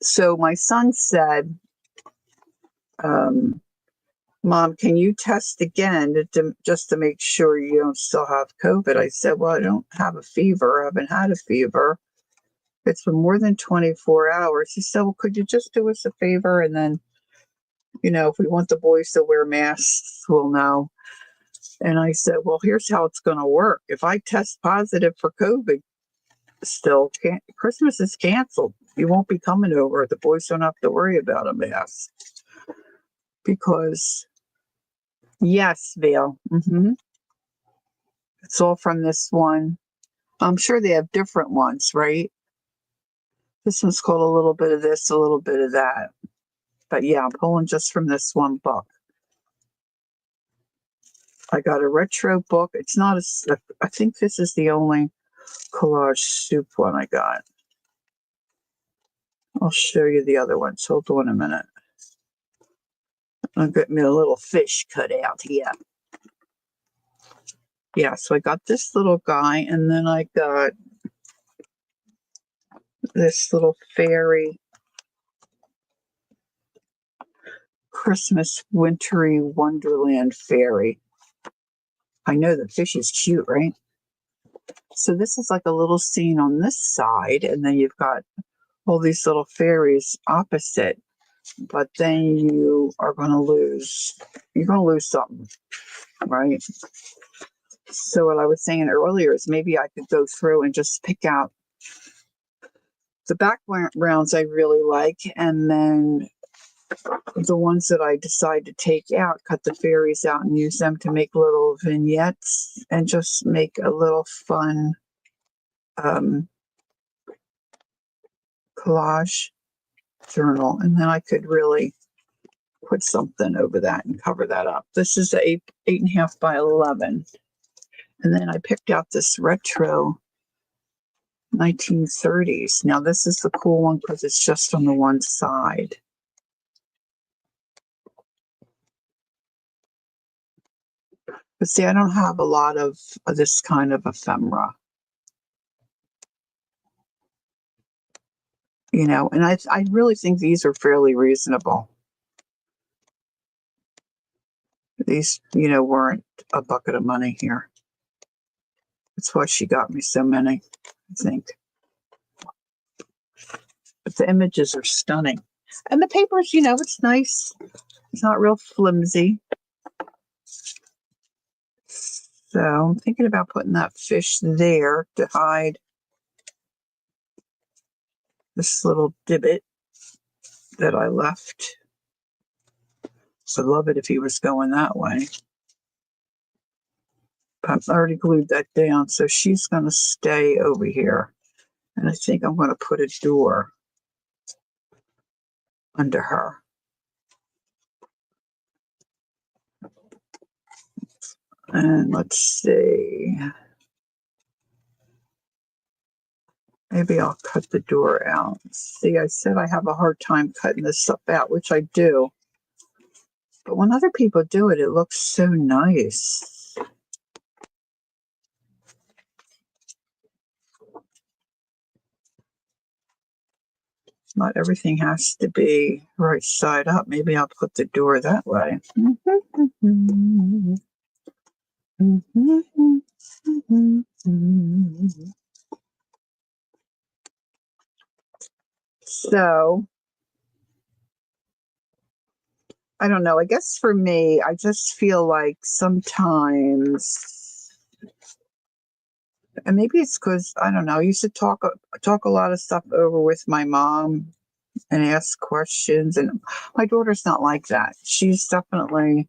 Speaker 1: So my son said, Mom, can you test again just to make sure you don't still have COVID? I said, well, I don't have a fever. I haven't had a fever. It's been more than 24 hours. He said, well, could you just do us a favor? And then, if we want the boys to wear masks, we'll know. And I said, well, here's how it's going to work. If I test positive for COVID, Christmas is canceled. You won't be coming over. The boys don't have to worry about a mask. Because, yes, Vale. It's all from this one. I'm sure they have different ones, right? This one's called A Little Bit of This, A Little Bit of That. But yeah, I'm pulling just from this one book. I got a retro book. It's not I think this is the only collage soup one I got. I'll show you the other ones. Hold on a minute. I'll get me a little fish cut out here. Yeah, so I got this little guy, and then I got this little fairy Christmas Wintry Wonderland Fairy. I know the fish is cute, right? So this is like a little scene on this side, and then you've got all these little fairies opposite. But then you're going to lose something, right? So what I was saying earlier is maybe I could go through and just pick out the backgrounds I really like, and then the ones that I decide to take out, cut the fairies out and use them to make little vignettes and just make a little fun collage journal. And then I could really put something over that and cover that up. This is a 8.5 by 11. And then I picked out this retro 1930s. Now this is the cool one because it's just on the one side. But see, I don't have a lot of this kind of ephemera. You know, and I really think these are fairly reasonable. These, weren't a bucket of money here. That's why she got me so many, I think. But the images are stunning. And the papers, it's nice. It's not real flimsy. So I'm thinking about putting that fish there to hide this little divot that I left. So I'd love it if he was going that way. But I already glued that down, so she's going to stay over here. And I think I'm going to put a door under her. And let's see. Maybe I'll cut the door out. See, I said I have a hard time cutting this stuff out, which I do. But when other people do it, it looks so nice. Not everything has to be right side up. Maybe I'll put the door that way. So, I don't know. I guess for me, I just feel like sometimes, and maybe it's because, I don't know, I used to talk a lot of stuff over with my mom and ask questions, and my daughter's not like that. She's definitely,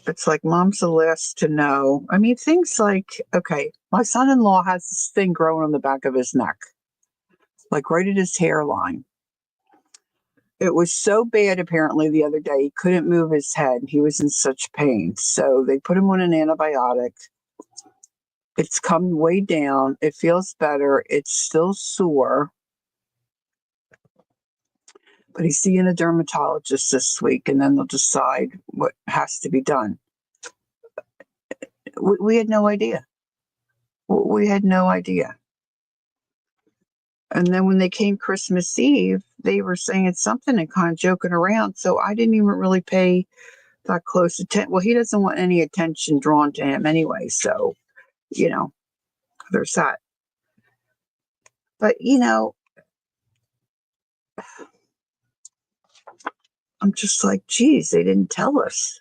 Speaker 1: it's like mom's the last to know. I mean, things like, okay, my son-in-law has this thing growing on the back of his neck, like right at his hairline. It was so bad, apparently, the other day, he couldn't move his head. He was in such pain. So they put him on an antibiotic. It's come way down. It feels better. It's still sore. But he's seeing a dermatologist this week, and then they'll decide what has to be done. We had no idea. We had no idea. And then when they came Christmas Eve, they were saying something and kind of joking around. So I didn't even really pay that close attention. Well, he doesn't want any attention drawn to him anyway. So, there's that. But, I'm just like, geez, they didn't tell us.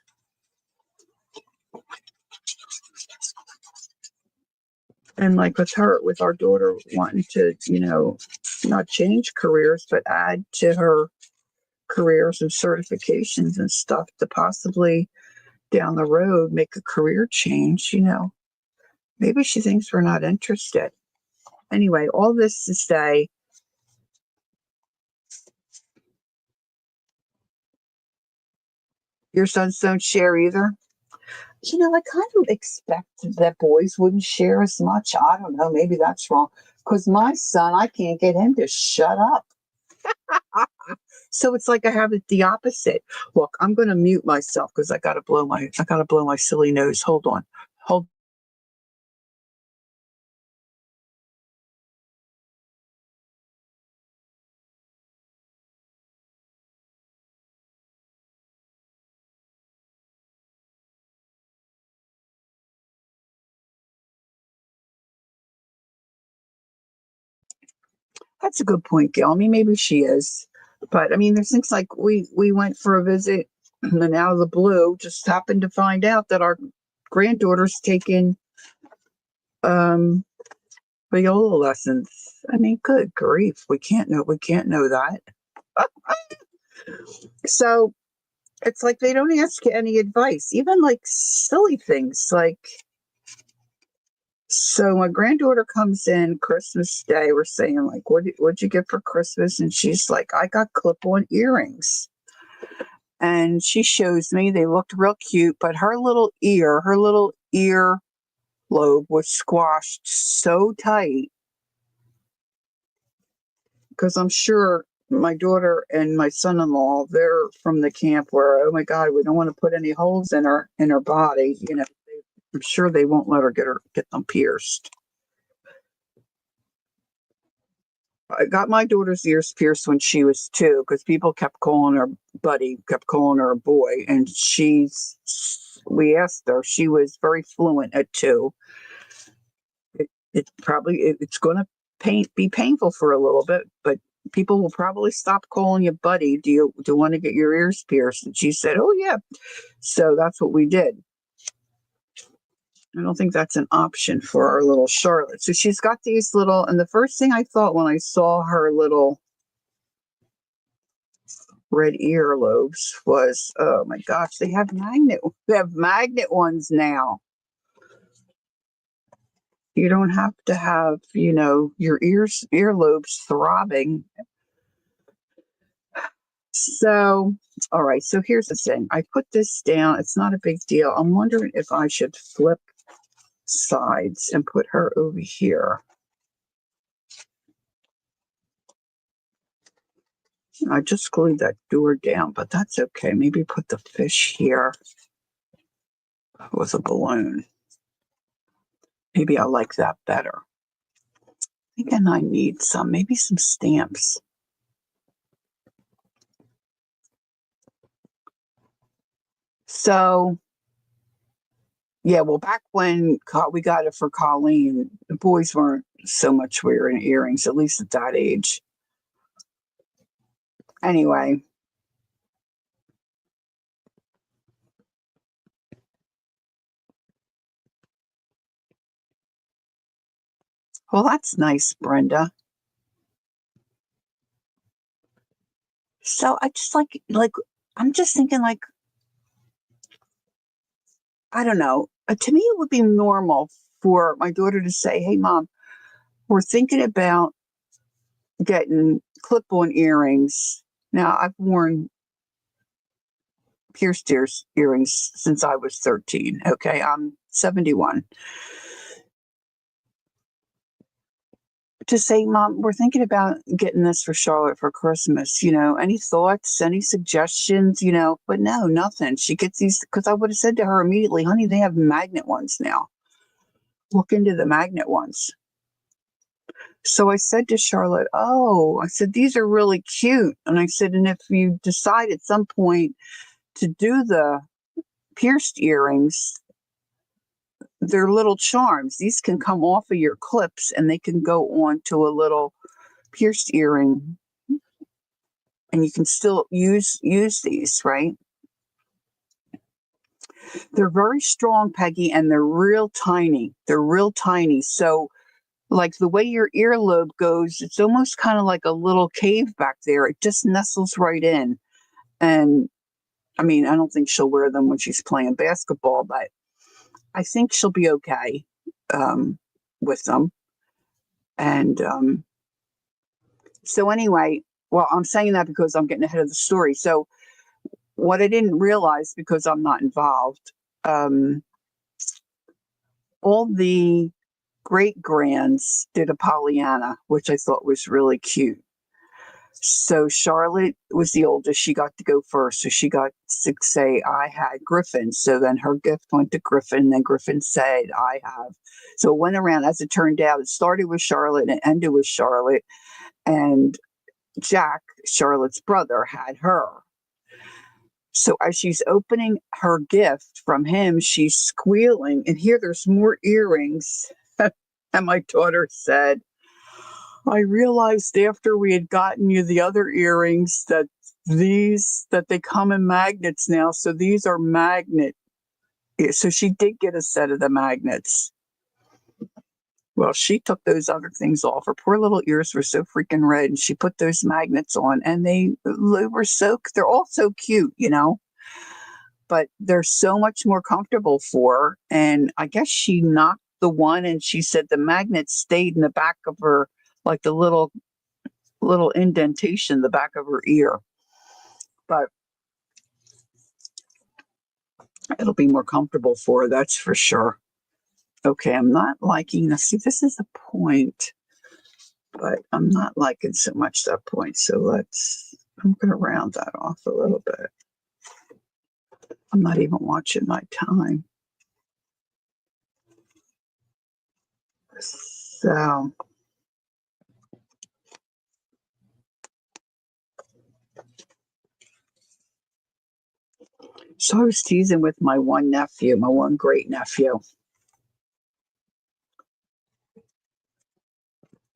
Speaker 1: And like with our daughter wanting to, not change careers, but add to her careers and certifications and stuff to possibly down the road make a career change, maybe she thinks we're not interested. Anyway, all this to say, your sons don't share either. I kind of expect that boys wouldn't share as much. I don't know. Maybe that's wrong. Because my son, I can't get him to shut up. So it's like I have it the opposite. Look, I'm going to mute myself because I got to blow my silly nose. Hold on. Hold That's a good point, Gail. I mean, maybe she is. But I mean, there's things like we went for a visit and then out of the blue just happened to find out that our granddaughter's taking um viola lessons. I mean, good grief. We can't know that. So it's like they don't ask you any advice, even like silly things like, so my granddaughter comes in Christmas Day. We're saying like, what'd you get for Christmas? And she's like, I got clip-on earrings. And she shows me, they looked real cute, but her little ear lobe was squashed so tight because I'm sure my daughter and my son-in-law, they're from the camp where, oh my God, we don't want to put any holes in her body. You know, I'm sure they won't let her get them pierced. I got my daughter's ears pierced when she was 2 because people kept calling her Buddy, kept calling her a boy. And we asked her, she was very fluent at 2. It's going to be painful for a little bit, but people will probably stop calling you Buddy. Do you want to get your ears pierced? And she said, oh yeah. So that's what we did. I don't think that's an option for our little Charlotte. So she's got these little, and the first thing I thought when I saw her little red earlobes was, oh my gosh, they have magnet ones now. You don't have to have, your earlobes throbbing. So, all right. So here's the thing. I put this down. It's not a big deal. I'm wondering if I should flip sides and put her over here. I just glued that door down, but that's okay. Maybe put the fish here with a balloon. Maybe I like that better. Again, I need maybe some stamps. So, yeah, well, back when we got it for Colleen, the boys weren't so much wearing earrings, at least at that age. Anyway. Well, that's nice, Brenda. So I just I'm just thinking I don't know. To me, it would be normal for my daughter to say, hey, Mom, we're thinking about getting clip-on earrings. Now, I've worn pierced earrings since I was 13. Okay, I'm 71. To say, Mom, we're thinking about getting this for Charlotte for Christmas. Any thoughts, any suggestions, but no, nothing. She gets these, because I would have said to her immediately, honey, they have magnet ones now. Look into the magnet ones. So I said to Charlotte, I said, these are really cute. And I said, and if you decide at some point to do the pierced earrings, they're little charms. These can come off of your clips and they can go on to a little pierced earring. And you can still use these, right? They're very strong, Peggy, and they're real tiny. So like the way your earlobe goes, it's almost kind of like a little cave back there. It just nestles right in. And I mean, I don't think she'll wear them when she's playing basketball, but I think she'll be okay with them. And so anyway, well, I'm saying that because I'm getting ahead of the story. So what I didn't realize, because I'm not involved, all the great-grands did a Pollyanna, which I thought was really cute. So Charlotte was the oldest. She got to go first. So she got to say, I had Griffin. So then her gift went to Griffin. Then Griffin said, I have. So it went around. As it turned out, it started with Charlotte and ended with Charlotte. And Jack, Charlotte's brother, had her. So as she's opening her gift from him, she's squealing. And here there's more earrings. And my daughter said, I realized after we had gotten you the other earrings that they come in magnets now. So these are magnet. So she did get a set of the magnets. Well, she took those other things off. Her poor little ears were so freaking red, and she put those magnets on, and they were they're all so cute, but they're so much more comfortable for her. And I guess she knocked the one, and she said the magnet stayed in the back of her, like the little indentation, the back of her ear. But it'll be more comfortable for her, that's for sure. Okay, I'm not liking this. See, this is a point, but I'm not liking so much that point. So I'm going to round that off a little bit. I'm not even watching my time. So I was teasing with my one great nephew.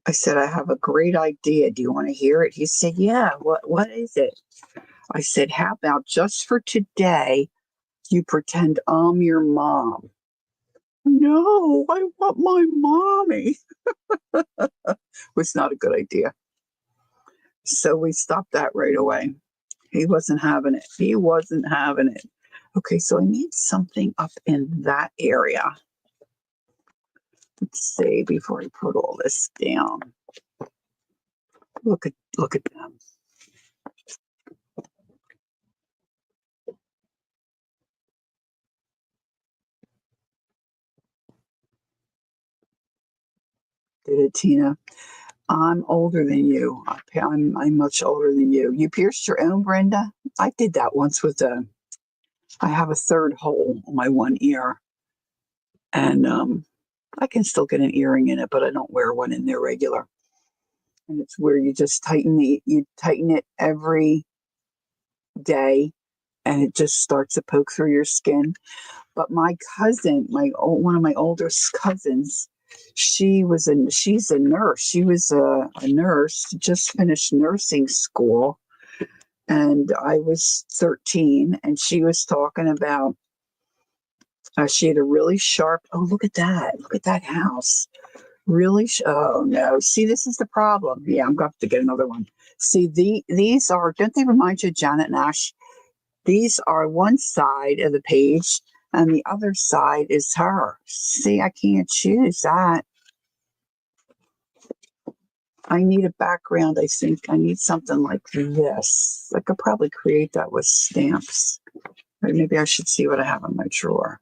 Speaker 1: I said, I have a great idea. Do you want to hear it? He said, yeah. What is it? I said, how about just for today, you pretend I'm your mom? No, I want my mommy. Was not a good idea. So we stopped that right away. He wasn't having it. Okay, so I need something up in that area. Let's see, before I put all this down. Look at them. Did it, Tina? I'm older than you. I'm much older than you. You pierced your own, Brenda? I did that once I have a third hole on my one ear. And I can still get an earring in it, but I don't wear one in there regular. And it's where you just tighten it every day, and it just starts to poke through your skin. But my cousin, one of my oldest cousins, she's a nurse. She was a nurse, just finished nursing school, and I was 13, and she was talking about she had a really sharp. Oh, look at that house. Really? Oh no! See, this is the problem. Yeah, I'm going to have to get another one. See, these are. Don't they remind you of Janet Nash? These are one side of the page, and the other side is her. See, I can't choose that. I need a background. I think I need something like this. I could probably create that with stamps. Or maybe I should see what I have in my drawer.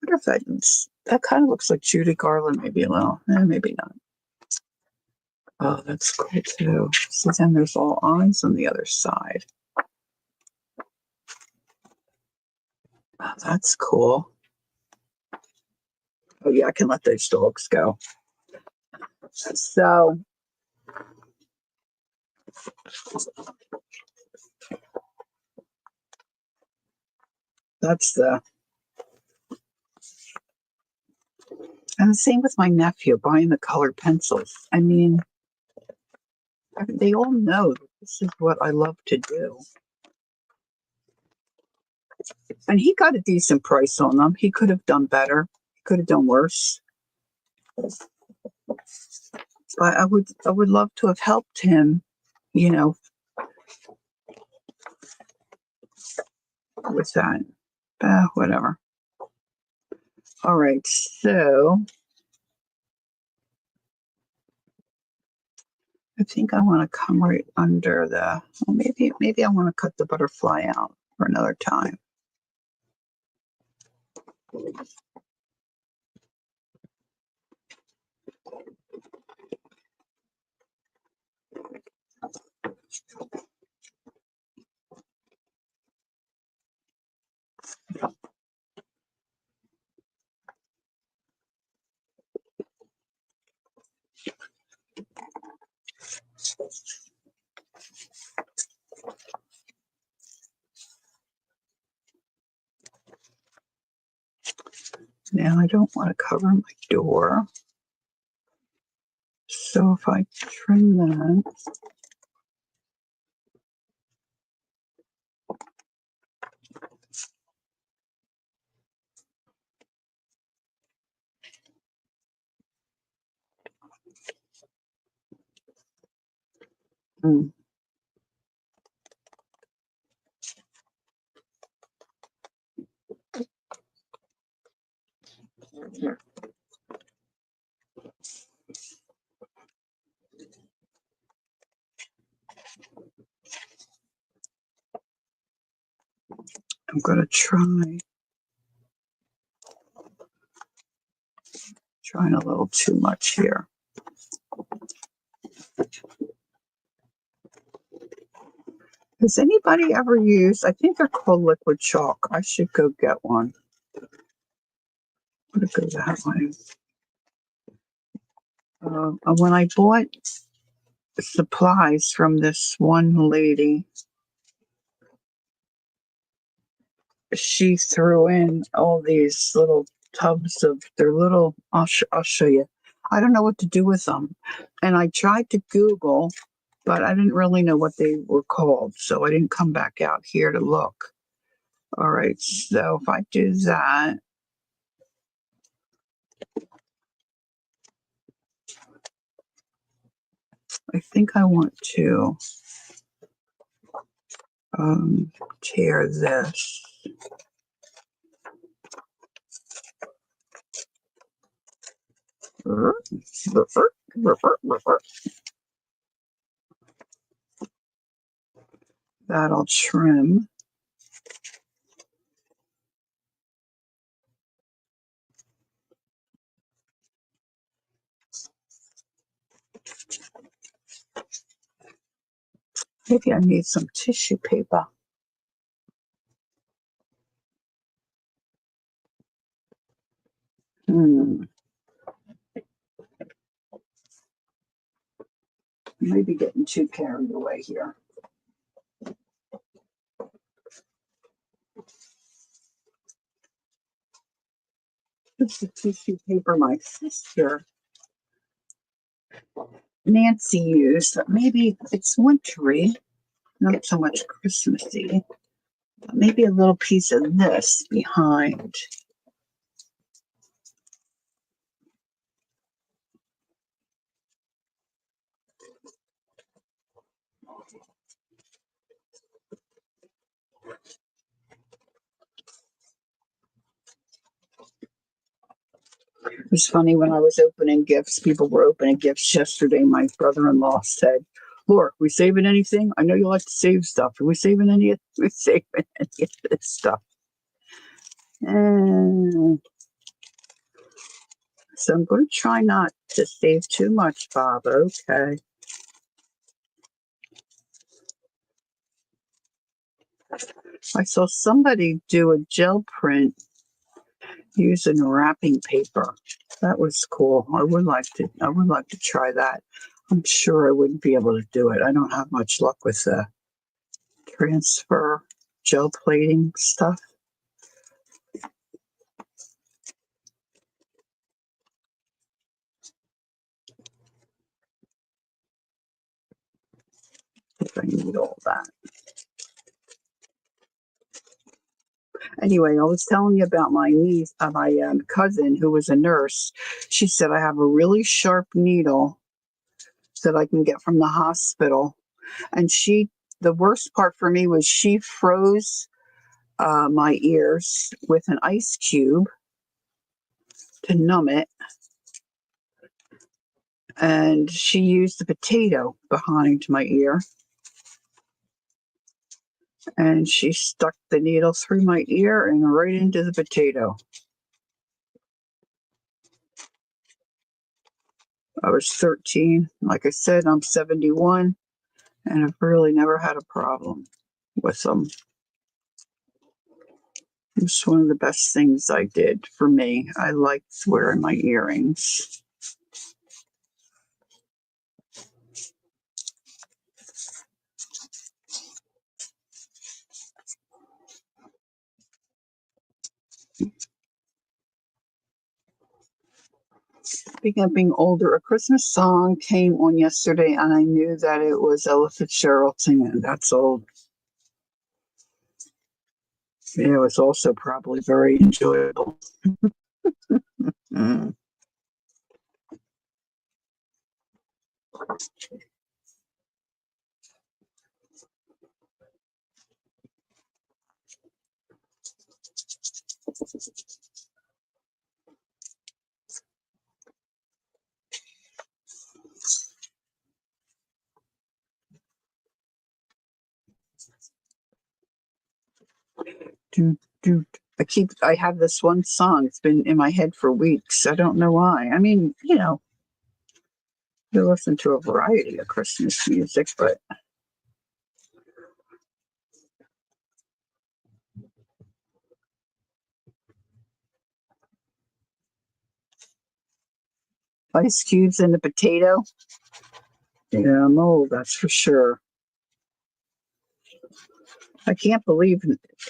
Speaker 1: I wonder if that kind of looks like Judy Garland, maybe a little. Maybe not. Oh, that's cool too. So then there's all eyes on the other side. Oh, that's cool. Oh yeah, I can let those dogs go. So that's and the same with my nephew buying the colored pencils. I mean, they all know this is what I love to do. And he got a decent price on them. He could have done better. He could have done worse. But I would love to have helped him, with that. Whatever. All right, so I think I want to come right under maybe I want to cut the butterfly out for another time. Now I don't want to cover my door. So if I trim that, I'm going to trying a little too much here. Has anybody ever used, I think they're called liquid chalk. I should go get one. I'm going to go that way. When I bought supplies from this one lady, she threw in all these little tubs of their little, I'll show you. I don't know what to do with them. And I tried to Google, but I didn't really know what they were called. So I didn't come back out here to look. All right. So if I do that, I think I want to tear this. That'll trim. Maybe I need some tissue paper. Maybe getting too carried away here. This is the tissue paper my sister Nancy used. Maybe it's wintry, not so much Christmassy. But maybe a little piece of this behind. It was funny when I was opening gifts. People were opening gifts yesterday. My brother-in-law said, "Laura, we saving anything? I know you like to save stuff. Are we saving any? We saving any of this stuff?" And so I'm going to try not to save too much, Bob. Okay. I saw somebody do a gel print using wrapping paper. That was cool. I would like to try that. I'm sure I wouldn't be able to do it. I don't have much luck with the transfer gel plating stuff. If I need all that. Anyway, I was telling you about my niece, my cousin who was a nurse. She said I have a really sharp needle that I can get from the hospital. And the worst part for me was she froze my ears with an ice cube to numb it. And she used a potato behind my ear. And she stuck the needle through my ear and right into the potato. I was 13. Like I said, I'm 71, and I've really never had a problem with them. It's one of the best things I did for me. I liked wearing my earrings. Speaking of being older, A Christmas Song came on yesterday, and I knew that it was Ella Fitzgerald singing. That's old. Yeah, it was also probably very enjoyable. Mm. Do, do. I have this one song. It's been in my head for weeks. I don't know why. I mean, you listen to a variety of Christmas music, but Ice Cubes and the Potato. Yeah, I'm old, that's for sure. I can't believe,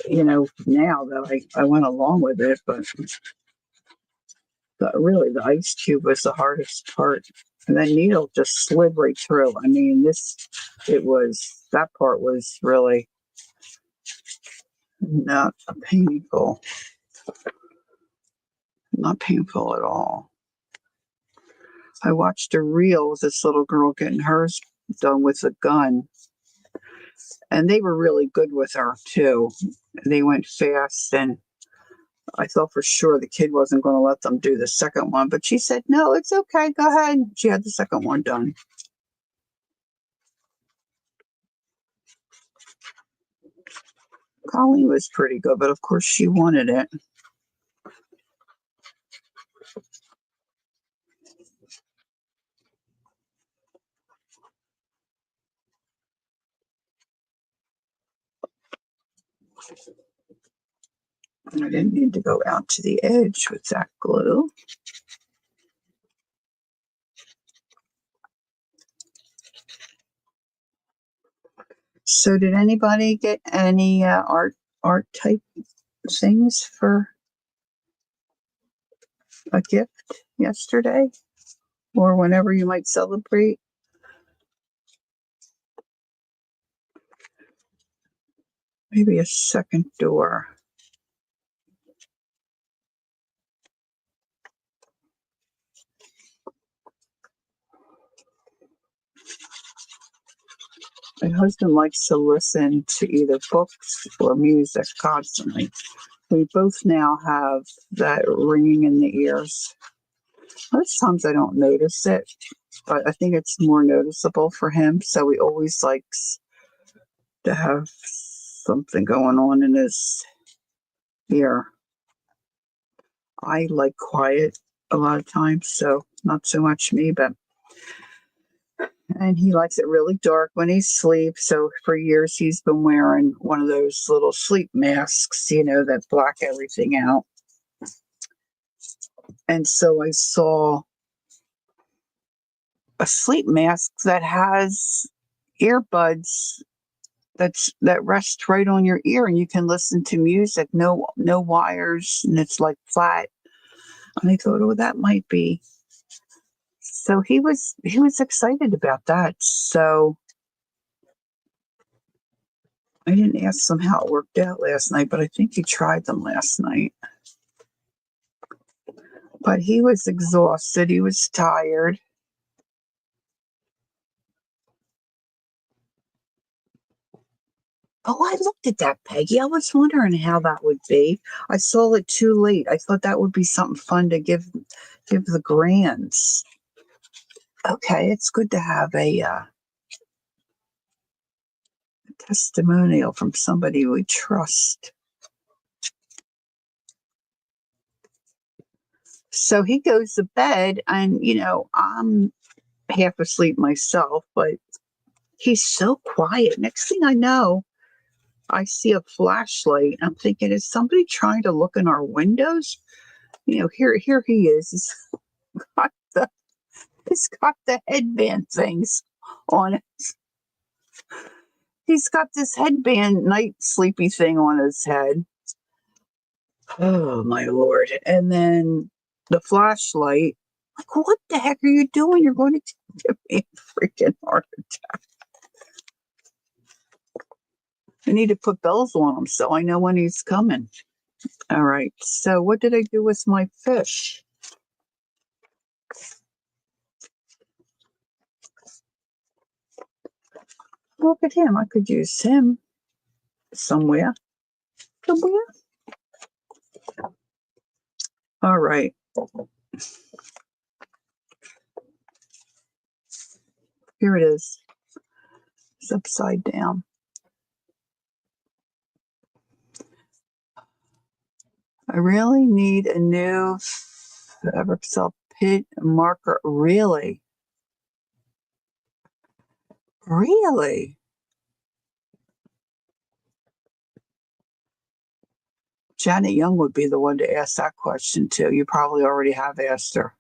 Speaker 1: now that I went along with it, but really the ice cube was the hardest part. And that needle just slid right through. I mean, that part was really not painful. Not painful at all. I watched a reel with this little girl getting hers done with a gun. And they were really good with her, too. They went fast, and I thought for sure the kid wasn't going to let them do the second one. But she said, no, it's okay. Go ahead. She had the second one done. Colleen was pretty good, but of course she wanted it. I didn't need to go out to the edge with that glue. So did anybody get any art type things for a gift yesterday or whenever you might celebrate? Maybe a second door. My husband likes to listen to either books or music constantly. We both now have that ringing in the ears. Most times I don't notice it, but I think it's more noticeable for him. So he always likes to have something going on in his ear. I like quiet a lot of times, so not so much me, and he likes it really dark when he sleeps. So for years he's been wearing one of those little sleep masks, that block everything out. And so I saw a sleep mask that has earbuds that rest right on your ear, and you can listen to music, no wires, and it's like flat. And I thought, oh, that might be. So he was excited about that. So I didn't ask him how it worked out last night, but I think he tried them last night. But he was exhausted. He was tired. Oh, I looked at that, Peggy. I was wondering how that would be. I saw it too late. I thought that would be something fun to give the grands. Okay, it's good to have a testimonial from somebody we trust. So he goes to bed, and I'm half asleep myself, but he's so quiet. Next thing I know, I see a flashlight. I'm thinking, is somebody trying to look in our windows? Here he is. Got the, he's got the headband things on it. He's got this headband night sleepy thing on his head. Oh my Lord. And then the flashlight. Like, what the heck are you doing? You're going to give me a freaking heart attack. I need to put bells on him so I know when he's coming. All right. So what did I do with my fish? Look at him. I could use him somewhere. Somewhere. All right. Here it is. It's upside down. I really need a new fabric cell pit marker. Really? Really? Janet Young would be the one to ask that question to. You probably already have asked her.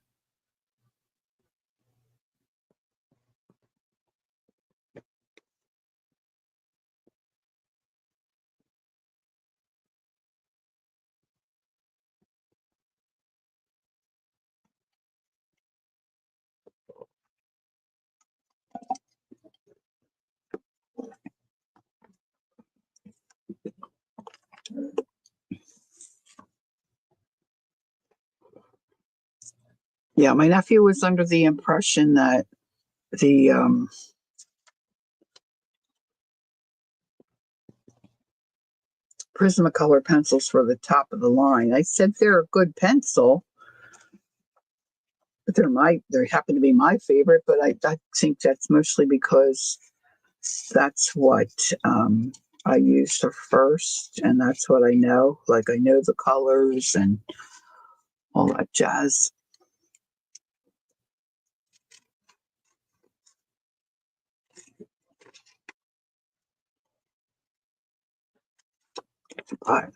Speaker 1: Yeah, my nephew was under the impression that the Prismacolor pencils were the top of the line. I said they're a good pencil, but they happen to be my favorite. But I think that's mostly because that's what I used first, and that's what I know. Like I know the colors and all that jazz. But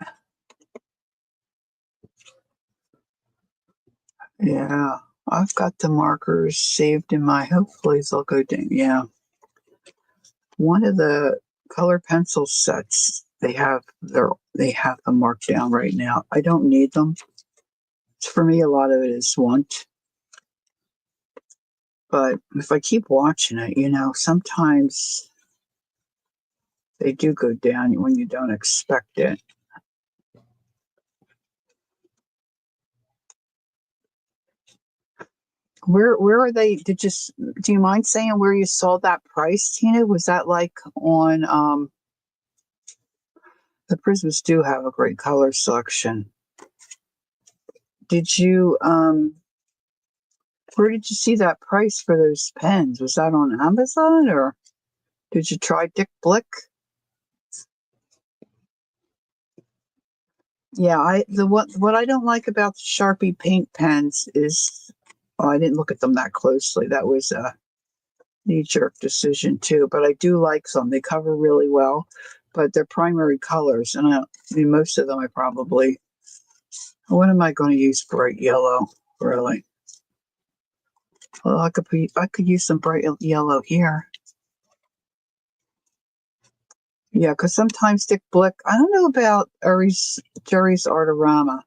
Speaker 1: yeah, I've got the markers saved in my. Hopefully, they'll go down. Yeah, one of the color pencil sets they have them marked down right now. I don't need them. For me, a lot of it is want. But if I keep watching it, sometimes they do go down when you don't expect it. Where are they? Do you mind saying where you saw that price, Tina? Was that like on the Prisms do have a great color selection. Did you where did you see that price for those pens? Was that on Amazon or did you try Dick Blick? Yeah, what I don't like about the Sharpie paint pens is I didn't look at them that closely. That was a knee-jerk decision too, but I do like some. They cover really well, but they're primary colors, and I mean most of them I probably. What am I going to use? Bright yellow, really? Well, I could use some bright yellow here. Yeah, because sometimes Dick Blick. I don't know about Jerry's Artorama,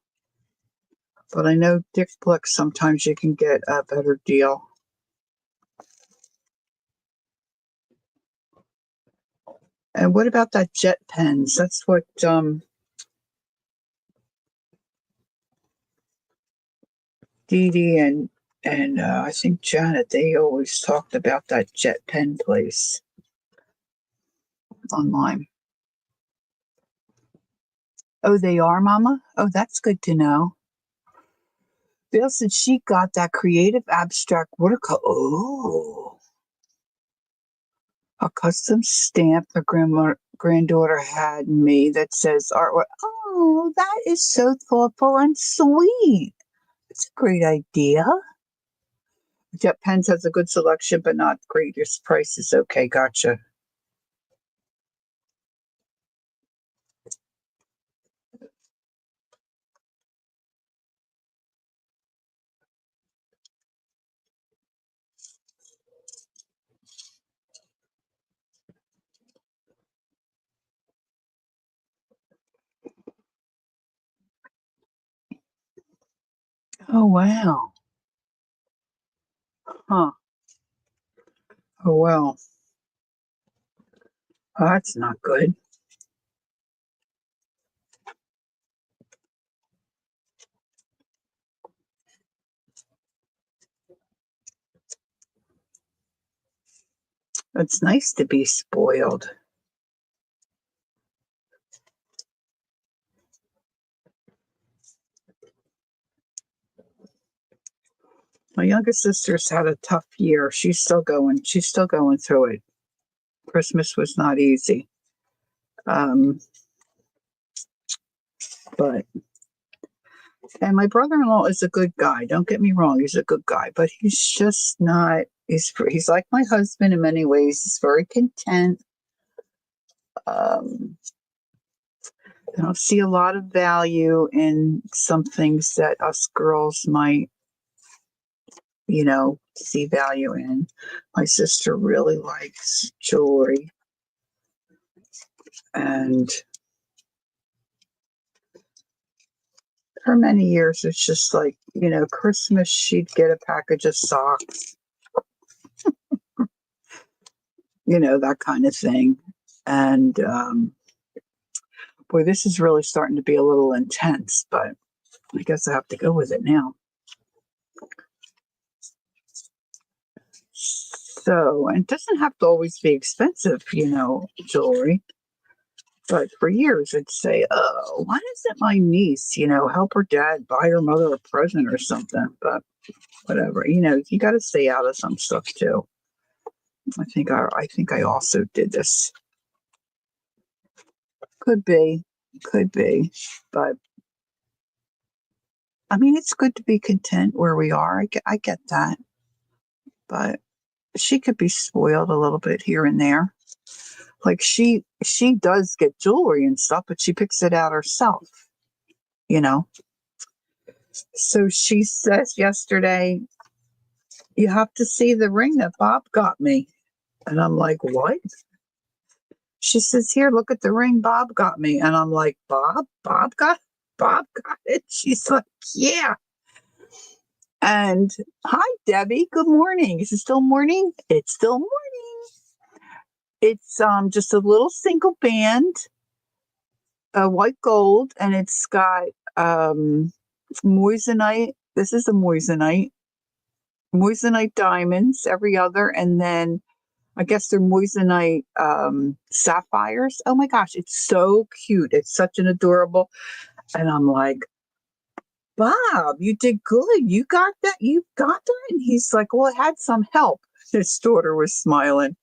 Speaker 1: but I know Dick Blick. Sometimes you can get a better deal. And what about that jet pens? That's what Dee Dee and I think Janet, they always talked about that jet pen place online. Oh, they are, Mama? Oh, that's good to know. Bill said she got that creative abstract watercolor. Oh, a custom stamp her granddaughter had made that says artwork. Oh, that is so thoughtful and sweet. It's a great idea. Jet Pens has a good selection, but not great. Your price is okay. Gotcha. Oh, wow. Huh. Oh, well. That's not good. It's nice to be spoiled. My youngest sister's had a tough year. She's still going through it. Christmas was not easy. Um, but and my brother-in-law is a good guy. Don't get me wrong, he's a good guy, but he's just not. He's like my husband in many ways. He's very content. Um, I don't see a lot of value in some things that us girls might, see value in. My sister really likes jewelry, and for many years, it's just like, Christmas, she'd get a package of socks, that kind of thing. And boy, this is really starting to be a little intense, but I guess I have to go with it now. So, and it doesn't have to always be expensive, jewelry. But for years, I'd say, oh, why doesn't my niece, help her dad buy her mother a present or something? But whatever, you got to stay out of some stuff too. I think I also did this. Could be, but I mean, it's good to be content where we are. I get that, but she could be spoiled a little bit here and there. Like she does get jewelry and stuff, but she picks it out herself, you know. So she says yesterday, "You have to see the ring that Bob got me," and I'm like, "What?" She says, "Here, look at the ring Bob got me," and I'm like, Bob got it." She's like, "Yeah." And hi, Debbie. Good morning. Is it still morning? It's still morning. It's just a little single band, white gold, and it's got moissanite. This is a moissanite diamonds, every other, and then I guess they're moissanite sapphires. Oh my gosh, it's so cute. It's such an adorable. And I'm like, "Bob, you did good. You got that. You got that." And he's like, "Well, it had some help." His daughter was smiling.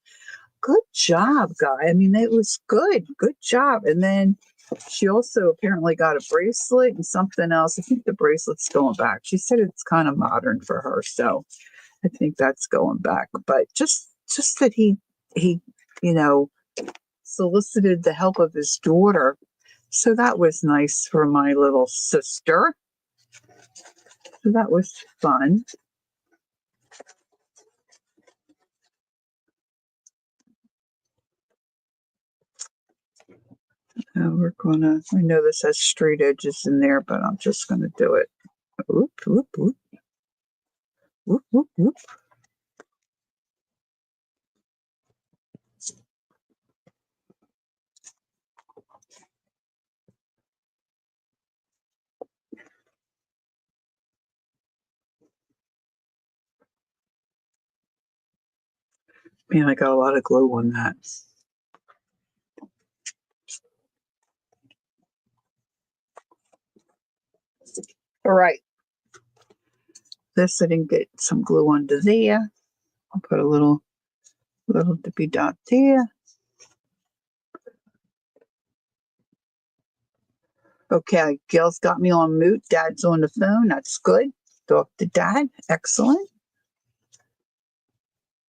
Speaker 1: "Good job, guy. I mean, it was good. Good job." And then she also apparently got a bracelet and something else. I think the bracelet's going back. She said it's kind of modern for her, so I think that's going back. But just that he you know solicited the help of his daughter, so that was nice for my little sister. So that was fun. I know this has straight edges in there, but I'm just gonna do it. Oop, oop, oop, oop, oop, oop. Man, I got a lot of glue on that. All right. This I didn't get some glue under there. I'll put a little dippy dot there. Okay, Gail's got me on mute. Dad's on the phone. That's good. Talk to Dad. Excellent.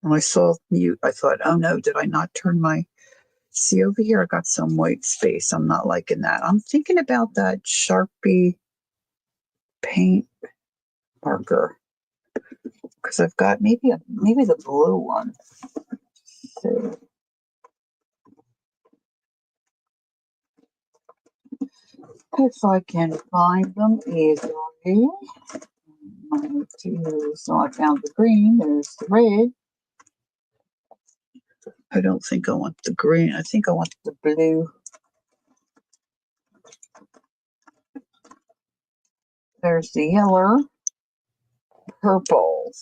Speaker 1: When I saw mute, I thought, oh no, did I not turn my. See over here, I got some white space. I'm not liking that. I'm thinking about that Sharpie paint marker because I've got maybe the blue one. So if I can find them easily. So I found the green. There's the red. I don't think I want the green. I think I want the blue. There's the yellow. Purple.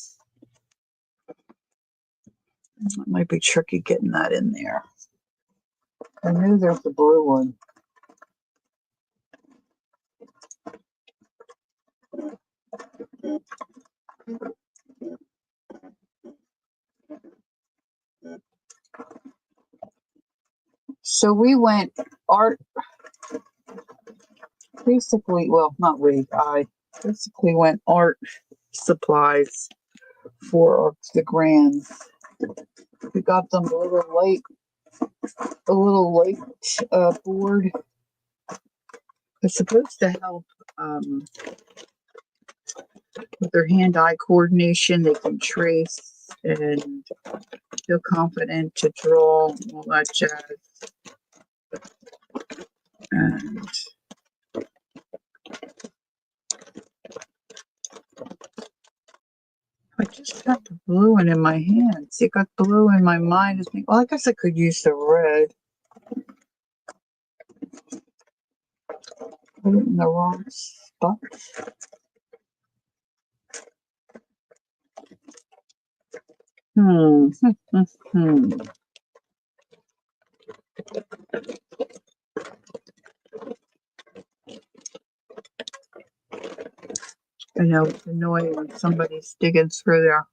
Speaker 1: It might be tricky getting that in there. I knew there's the blue one. So we went art, basically, well, not we, I basically went art supplies for the grands. We got them a little light board. It's supposed to help with their hand-eye coordination. They can trace and feel confident to draw, all that jazz. And I just got the blue one in my hands. It got blue in my mind. I think, well, I guess I could use the red. Put it in the wrong spot. I know it's annoying when somebody's digging through there.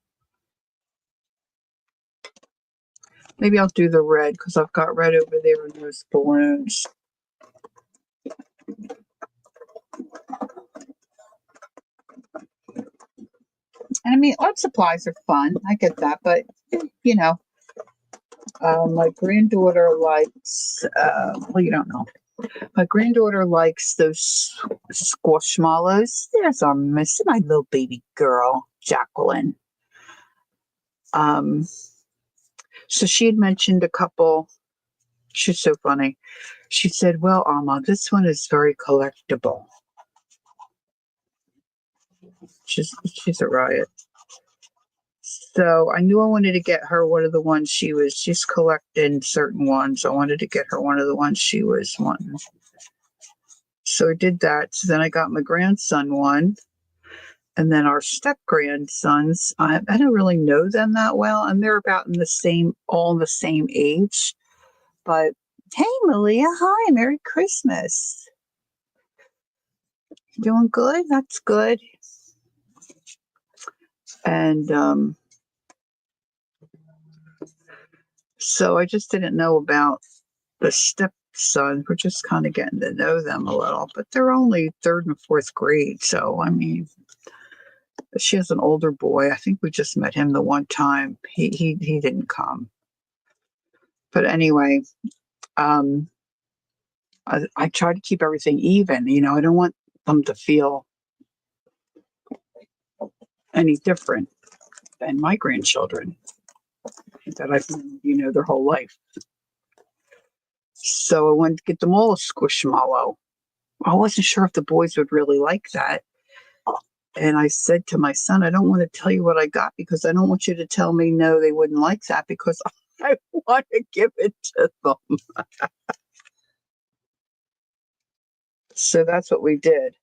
Speaker 1: Maybe I'll do the red because I've got red over there in those balloons. And I mean, art supplies are fun. I get that, but you know, my granddaughter likes. Well, you don't know. My granddaughter likes those squishmallows. There's our miss, my little baby girl, Jacqueline. So she had mentioned a couple. She's so funny. She said, "Well, Alma, this one is very collectible." She's a riot. So I knew I wanted to get her one of the ones she's collecting certain ones. I wanted to get her one of the ones she was wanting. So I did that. So then I got my grandson one. And then our step grandsons, I don't really know them that well. And they're about all the same age. But hey, Malia, hi, Merry Christmas. Doing good? That's good. And so I just didn't know about the stepson. We're just kind of getting to know them a little, but they're only 3rd and 4th grade. So, I mean, she has an older boy. I think we just met him the one time. He didn't come. But anyway, I try to keep everything even. You know, I don't want them to feel any different than my grandchildren that I've known, their whole life. So I wanted to get them all a squishmallow. I wasn't sure if the boys would really like that. And I said to my son, I don't want to tell you what I got because I don't want you to tell me, no, they wouldn't like that because I want to give it to them. So that's what we did.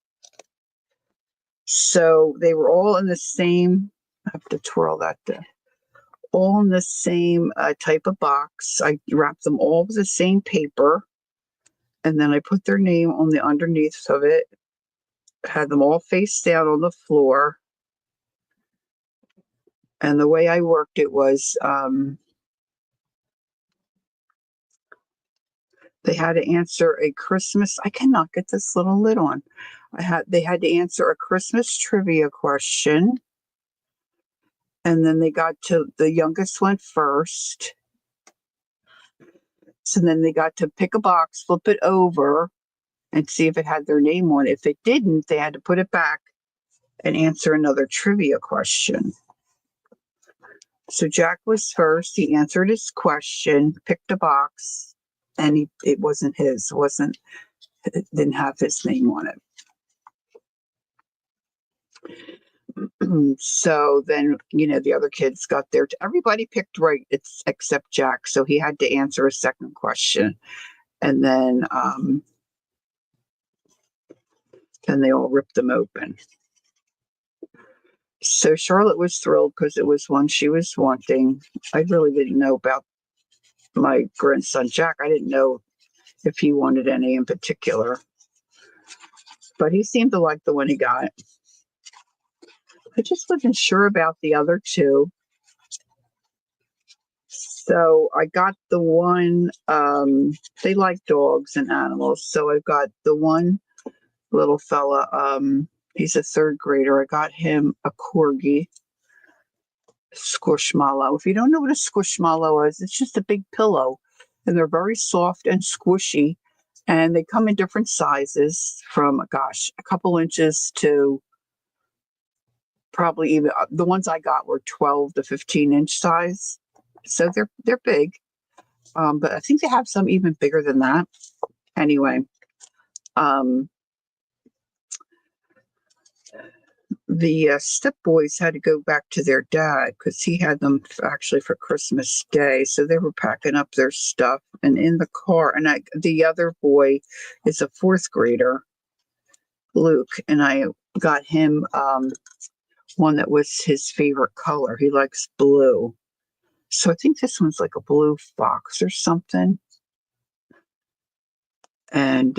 Speaker 1: So they were all in the same, I have to twirl that there, all in the same type of box. I wrapped them all with the same paper. And then I put their name on the underneath of it. Had them all face down on the floor. And the way I worked it was they had to answer a Christmas. I cannot get this little lid on. They had to answer a Christmas trivia question. And then they got to the youngest one first. So then they got to pick a box, flip it over, and see if it had their name on it. If it didn't, they had to put it back and answer another trivia question. So Jack was first. He answered his question, picked a box, and it wasn't his. It didn't have his name on it. So then, the other kids got there. Everybody picked right, except Jack. So he had to answer a second question. And then they all ripped them open. So Charlotte was thrilled because it was one she was wanting. I really didn't know about my grandson, Jack. I didn't know if he wanted any in particular. But he seemed to like the one he got. I just wasn't sure about the other two. So I got the one, they like dogs and animals. So I got the one little fella, he's a third grader. I got him a corgi squishmallow. If you don't know what a squishmallow is, it's just a big pillow. And they're very soft and squishy. And they come in different sizes from, a couple inches to probably even, the ones I got were 12 to 15-inch size. So they're big. But I think they have some even bigger than that. Anyway, the step boys had to go back to their dad because he had them actually for Christmas Day. So they were packing up their stuff and in the car. And the other boy is a fourth grader, Luke, and I got him one that was his favorite color. He likes blue. So I think this one's like a blue fox or something. And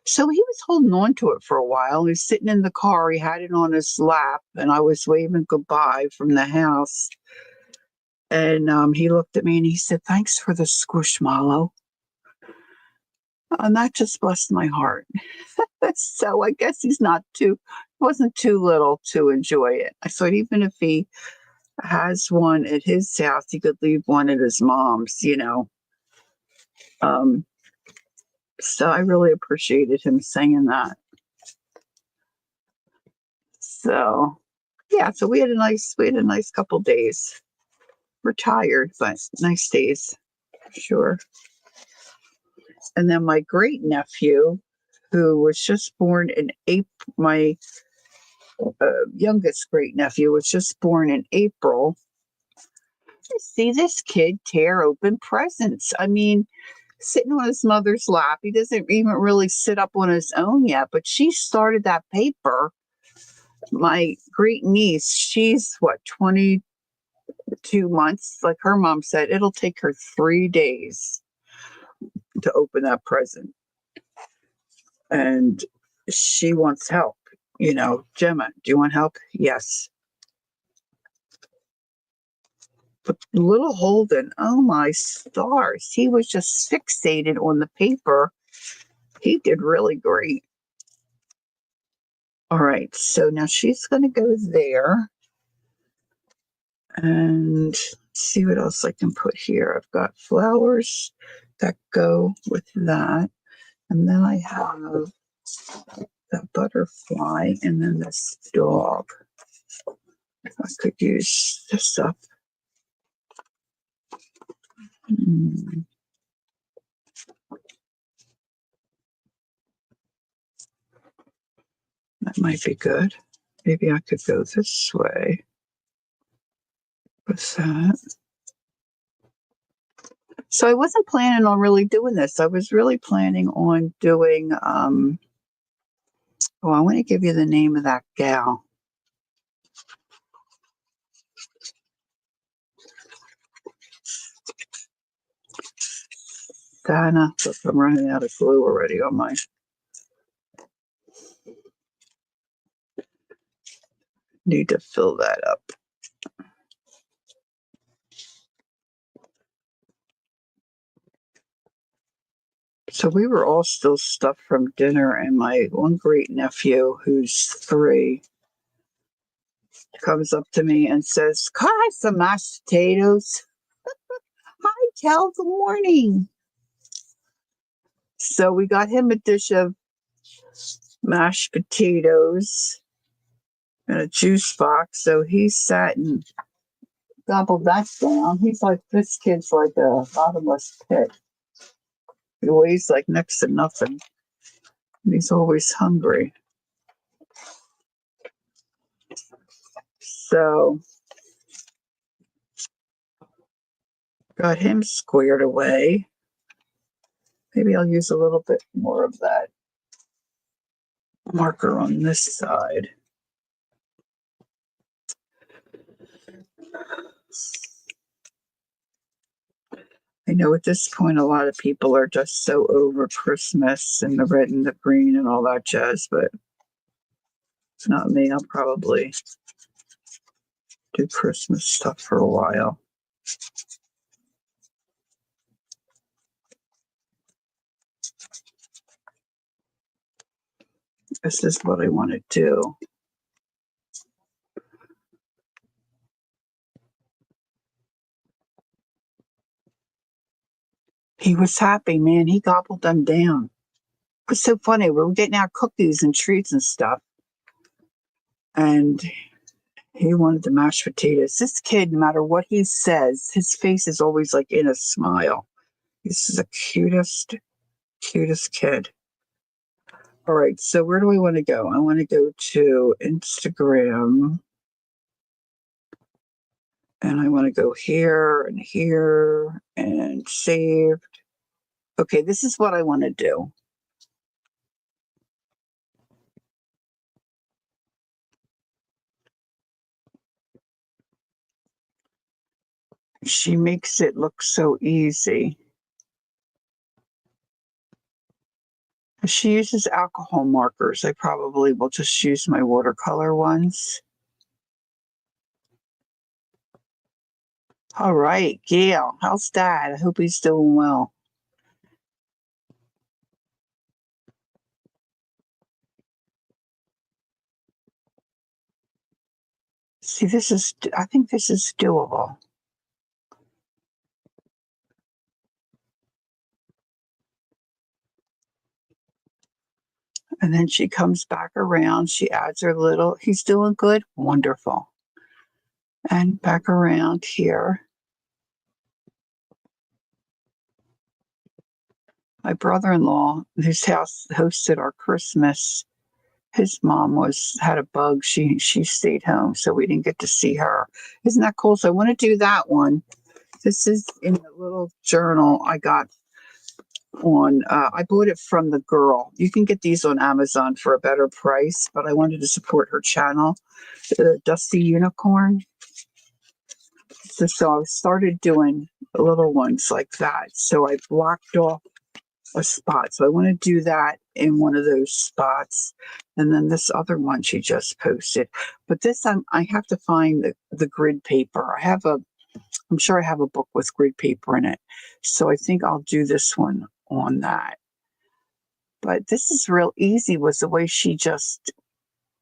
Speaker 1: so he was holding on to it for a while. He was sitting in the car. He had it on his lap, and I was waving goodbye from the house. And he looked at me and he said, "Thanks for the squishmallow." And that just blessed my heart. So I guess wasn't too little to enjoy it. I thought even if he has one at his house, he could leave one at his mom's, So I really appreciated him saying that. So yeah, so we had a nice couple days. We're tired, but nice days, sure. And then my great nephew, who was just born in April, my youngest great nephew was just born in April. I see this kid tear open presents. I mean, sitting on his mother's lap. He doesn't even really sit up on his own yet, but she started that paper. My great niece, she's 22 months. Like her mom said, it'll take her 3 days to open that present. And she wants help. Gemma, do you want help? Yes. But little Holden, oh my stars, he was just fixated on the paper. He did really great. All right, so now she's going to go there. And see what else I can put here. I've got flowers that go with that. And then I have the butterfly and then this dog. I could use this up. That might be good. Maybe I could go this way with that. So I wasn't planning on really doing this. I was really planning on doing, I want to give you the name of that gal. Dana, look, I'm running out of glue already on my. Need to fill that up. So we were all still stuffed from dinner, and my one great nephew, who's 3, comes up to me and says, "Can I have some mashed potatoes?" Hi, Cal, good morning. So we got him a dish of mashed potatoes and a juice box. So he sat and gobbled that down. He's like, this kid's like a bottomless pit. He weighs like next to nothing. And he's always hungry. So got him squared away. Maybe I'll use a little bit more of that marker on this side. I know at this point a lot of people are just so over Christmas and the red and the green and all that jazz, but it's not me. I'll probably do Christmas stuff for a while. This is what I want to do. He was happy, man. He gobbled them down. It was so funny. We were getting out cookies and treats and stuff. And he wanted the mashed potatoes. This kid, no matter what he says, his face is always like in a smile. This is the cutest kid. All right, so where do I want to go? I want to go to Instagram. And I want to go here and saved. Okay, this is what I want to do. She makes it look so easy. If she uses alcohol markers, I probably will just use my watercolor ones. All right, Gail, how's Dad? I hope he's doing well. See, I think this is doable. And then she comes back around. She adds her little, he's doing good. Wonderful. And back around here. My brother-in-law, whose house hosted our Christmas, his mom had a bug. She stayed home, so we didn't get to see her. Isn't that cool? So I want to do that one. This is in the little journal I got on. I bought it from the girl. You can get these on Amazon for a better price, but I wanted to support her channel, the Dusty Unicorn. So I started doing little ones like that. So I blocked off a spot. So I want to do that in one of those spots. And then this other one she just posted. But this I have to find the grid paper. I'm sure I have a book with grid paper in it. So I think I'll do this one on that. But this is real easy was the way she just,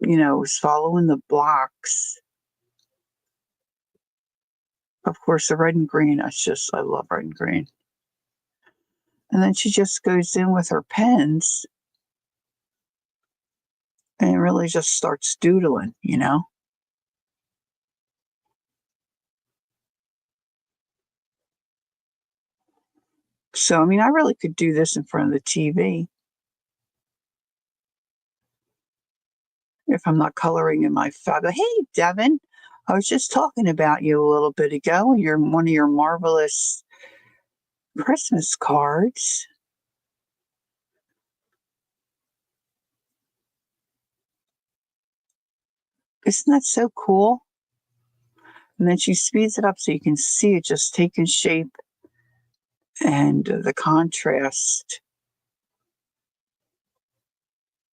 Speaker 1: was following the blocks. Of course, the red and green, I love red and green. And then she just goes in with her pens and really just starts doodling, So, I really could do this in front of the TV if I'm not coloring in my fab. Hey, Devin, I was just talking about you a little bit ago. You're one of your marvelous Christmas cards. Isn't that so cool? And then she speeds it up so you can see it just taking shape and the contrast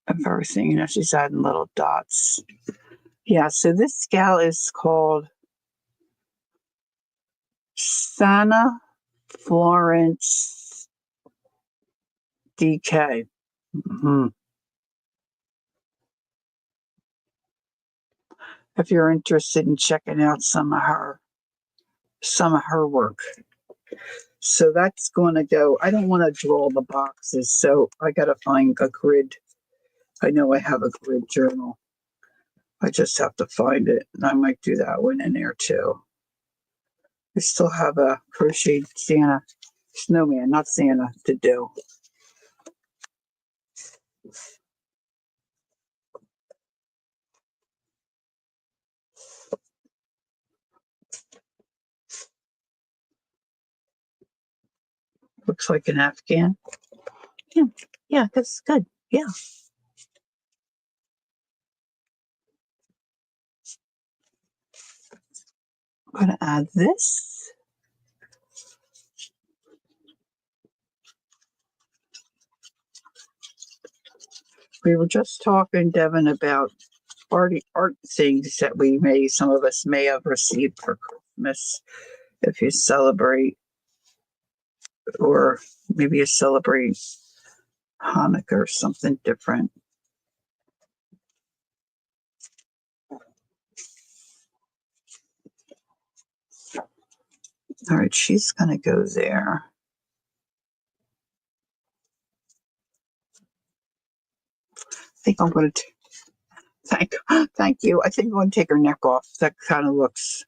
Speaker 1: of everything. She's adding little dots. Yeah, so this gal is called Santa Florence DK. Mm-hmm. If you're interested in checking out some of her work. So that's going to go. I don't want to draw the boxes, so I got to find a grid. I know I have a grid journal. I just have to find it, and I might do that one in there too. I still have a crocheted Santa, snowman, not Santa, to do. Looks like an Afghan. Yeah, that's good. Yeah. I'm going to add this. We were just talking, Devin, about art things that some of us may have received for Christmas if you celebrate, or maybe you celebrate Hanukkah or something different. All right, she's going to go there. I think I'm going to thank you. I think I'm going to take her neck off. That kind of looks.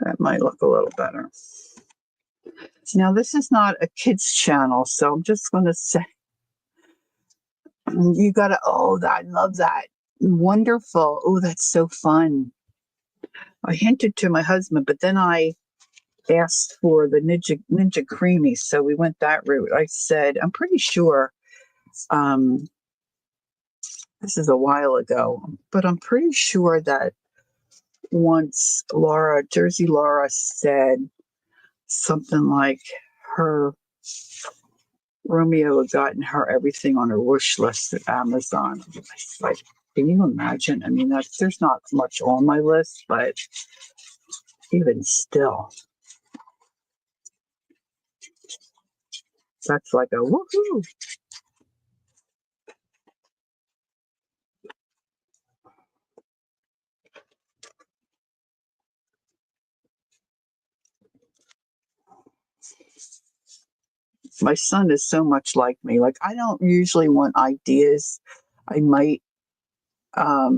Speaker 1: That might look a little better. Now, this is not a kids channel, so I'm just going to say, you got to, I love that. Wonderful. Oh, that's so fun. I hinted to my husband, but then I asked for the Ninja Creamy, so we went that route. I said, I'm pretty sure, this is a while ago, but I'm pretty sure that once Jersey Laura said something like her Romeo had gotten her everything on her wish list at Amazon. I was like, can you imagine? I mean, there's not much on my list, but even still, that's like a woohoo. My son is so much like me. Like, I don't usually want ideas. I might, I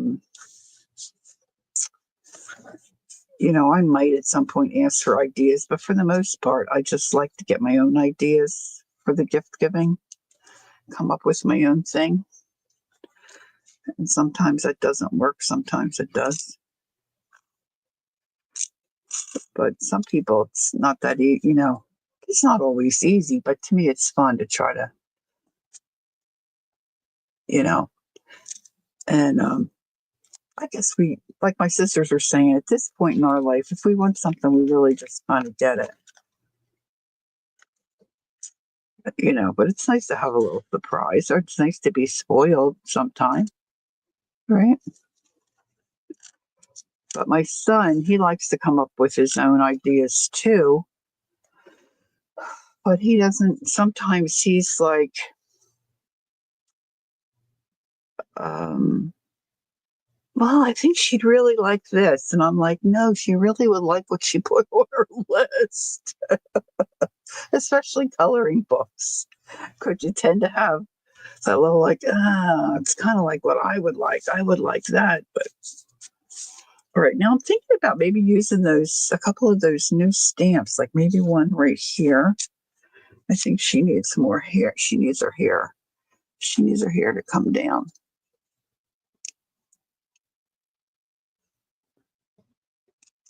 Speaker 1: might at some point ask for ideas, but for the most part, I just like to get my own ideas for the gift giving, come up with my own thing. And sometimes that doesn't work, sometimes it does. But some people, it's not that it's not always easy, but to me, it's fun to try to, and I guess like my sisters were saying, at this point in our life, if we want something, we really just kind of get it. But it's nice to have a little surprise, or it's nice to be spoiled sometime, right? But my son, he likes to come up with his own ideas too, but he doesn't, sometimes he's like, well, I think she'd really like this. And I'm like, no, she really would like what she put on her list, especially coloring books. Could you tend to have that little like, it's kind of like what I would like. I would like that. But all right, now I'm thinking about maybe using a couple of those new stamps, like maybe one right here. I think she needs more hair. She needs her hair. She needs her hair to come down.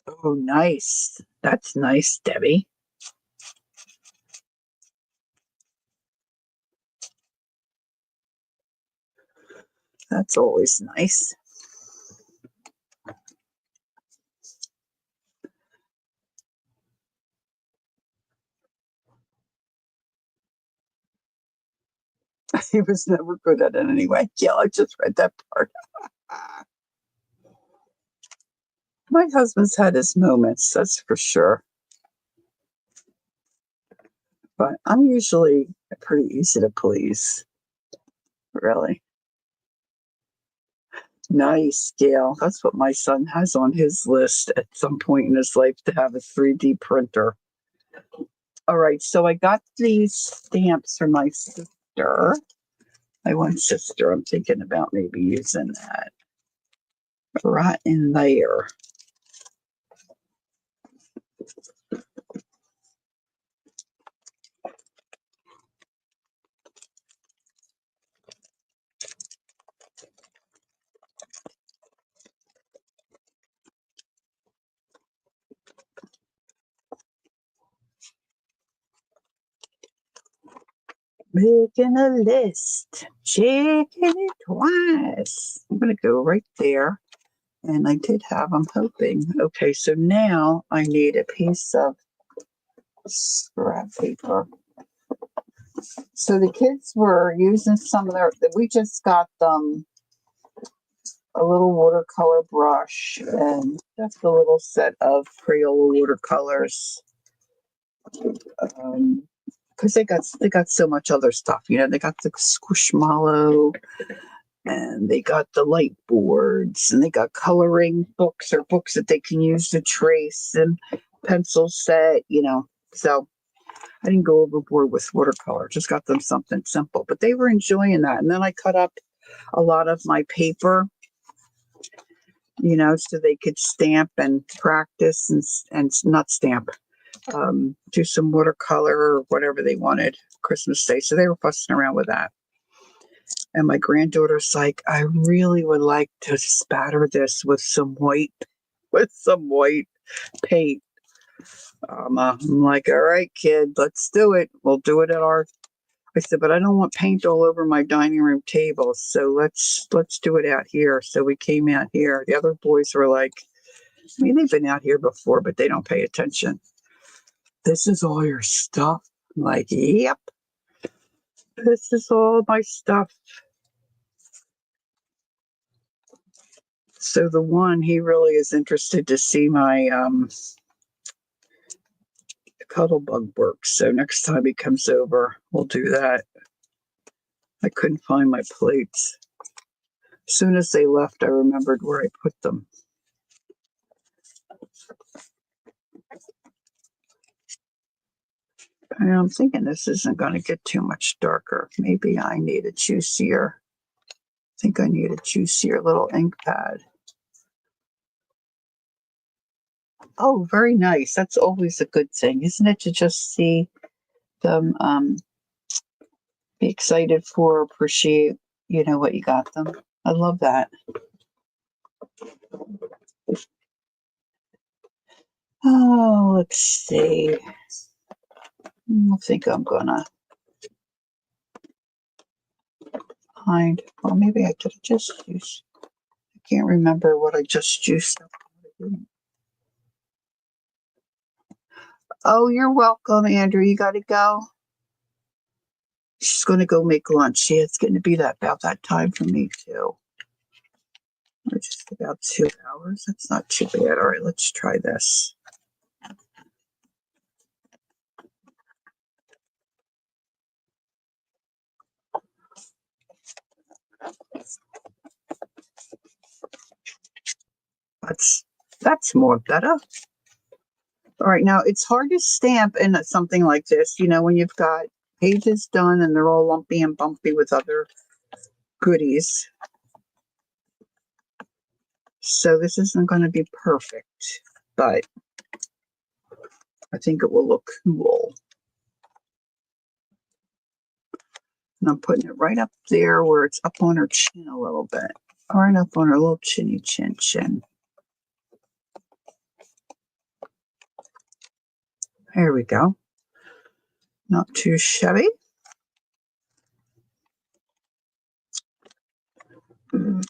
Speaker 1: Oh, nice. That's nice, Debbie. That's always nice. He was never good at it anyway. Yeah, I just read that part. My husband's had his moments, that's for sure. But I'm usually pretty easy to please. Really. Nice, Gail. That's what my son has on his list at some point in his life, to have a 3D printer. All right, so I got these stamps for my sister. My one sister, I'm thinking about maybe using that right in there. Making a list, checking it twice. I'm going to go right there. And I did have, I'm hoping. Okay, so now I need a piece of scrap paper. So the kids were using some of their, we just got them a little watercolor brush and just a little set of Crayola watercolors. Because they got so much other stuff, you know. They got the Squishmallow, and they got the light boards, and they got coloring books or books that they can use to trace, and pencil set, you know. So I didn't go overboard with watercolor, just got them something simple, but they were enjoying that. And then I cut up a lot of my paper, you know, so they could stamp and practice and not stamp, do some watercolor or whatever they wanted Christmas Day. So they were fussing around with that. And my granddaughter's like, I really would like to spatter this with some white paint. I'm like, all right, kid, let's do it. We'll do it at our. I said, but I don't want paint all over my dining room table. So let's do it out here. So we came out here. The other boys were like, I mean, they've been out here before, but they don't pay attention. This is all your stuff? I'm like, yep. This is all my stuff. So the one, he really is interested to see my Cuddlebug work. So next time he comes over, we'll do that. I couldn't find my plates. As soon as they left, I remembered where I put them. And I'm thinking this isn't going to get too much darker. Maybe I need a juicier. I think I need a juicier little ink pad. Oh, very nice. That's always a good thing, isn't it? To just see them be excited for, appreciate, you know, what you got them. I love that. Oh, let's see. I think I'm gonna find. Well, maybe I could have just used. I can't remember what I just used. Oh, you're welcome, Andrew. You got to go. She's going to go make lunch. Yeah, it's going to be about that time for me too. We're just about 2 hours. That's not too bad. All right, let's try this. That's more better. All right, now it's hard to stamp in something like this, you know, when you've got pages done and they're all lumpy and bumpy with other goodies. So this isn't going to be perfect, but I think it will look cool. And I'm putting it right up there where it's up on her chin a little bit. Right up on her little chinny chin. There we go. Not too shabby. I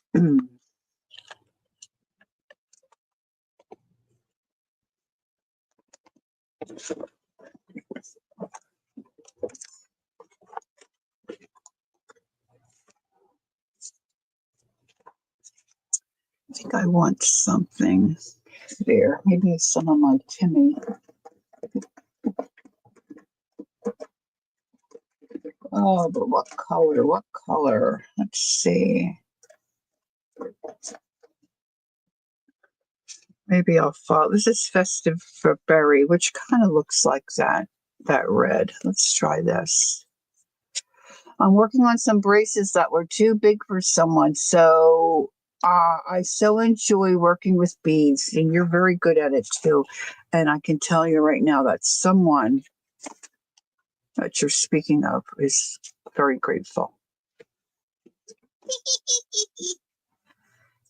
Speaker 1: think I want something there. Maybe some of my Timmy. Oh, but what color? What color? Let's see. Maybe I'll follow. This is Festive for Berry, which kind of looks like that red. Let's try this. I'm working on some braces that were too big for someone. So I so enjoy working with beads, and you're very good at it too. And I can tell you right now that someone that you're speaking of is very grateful.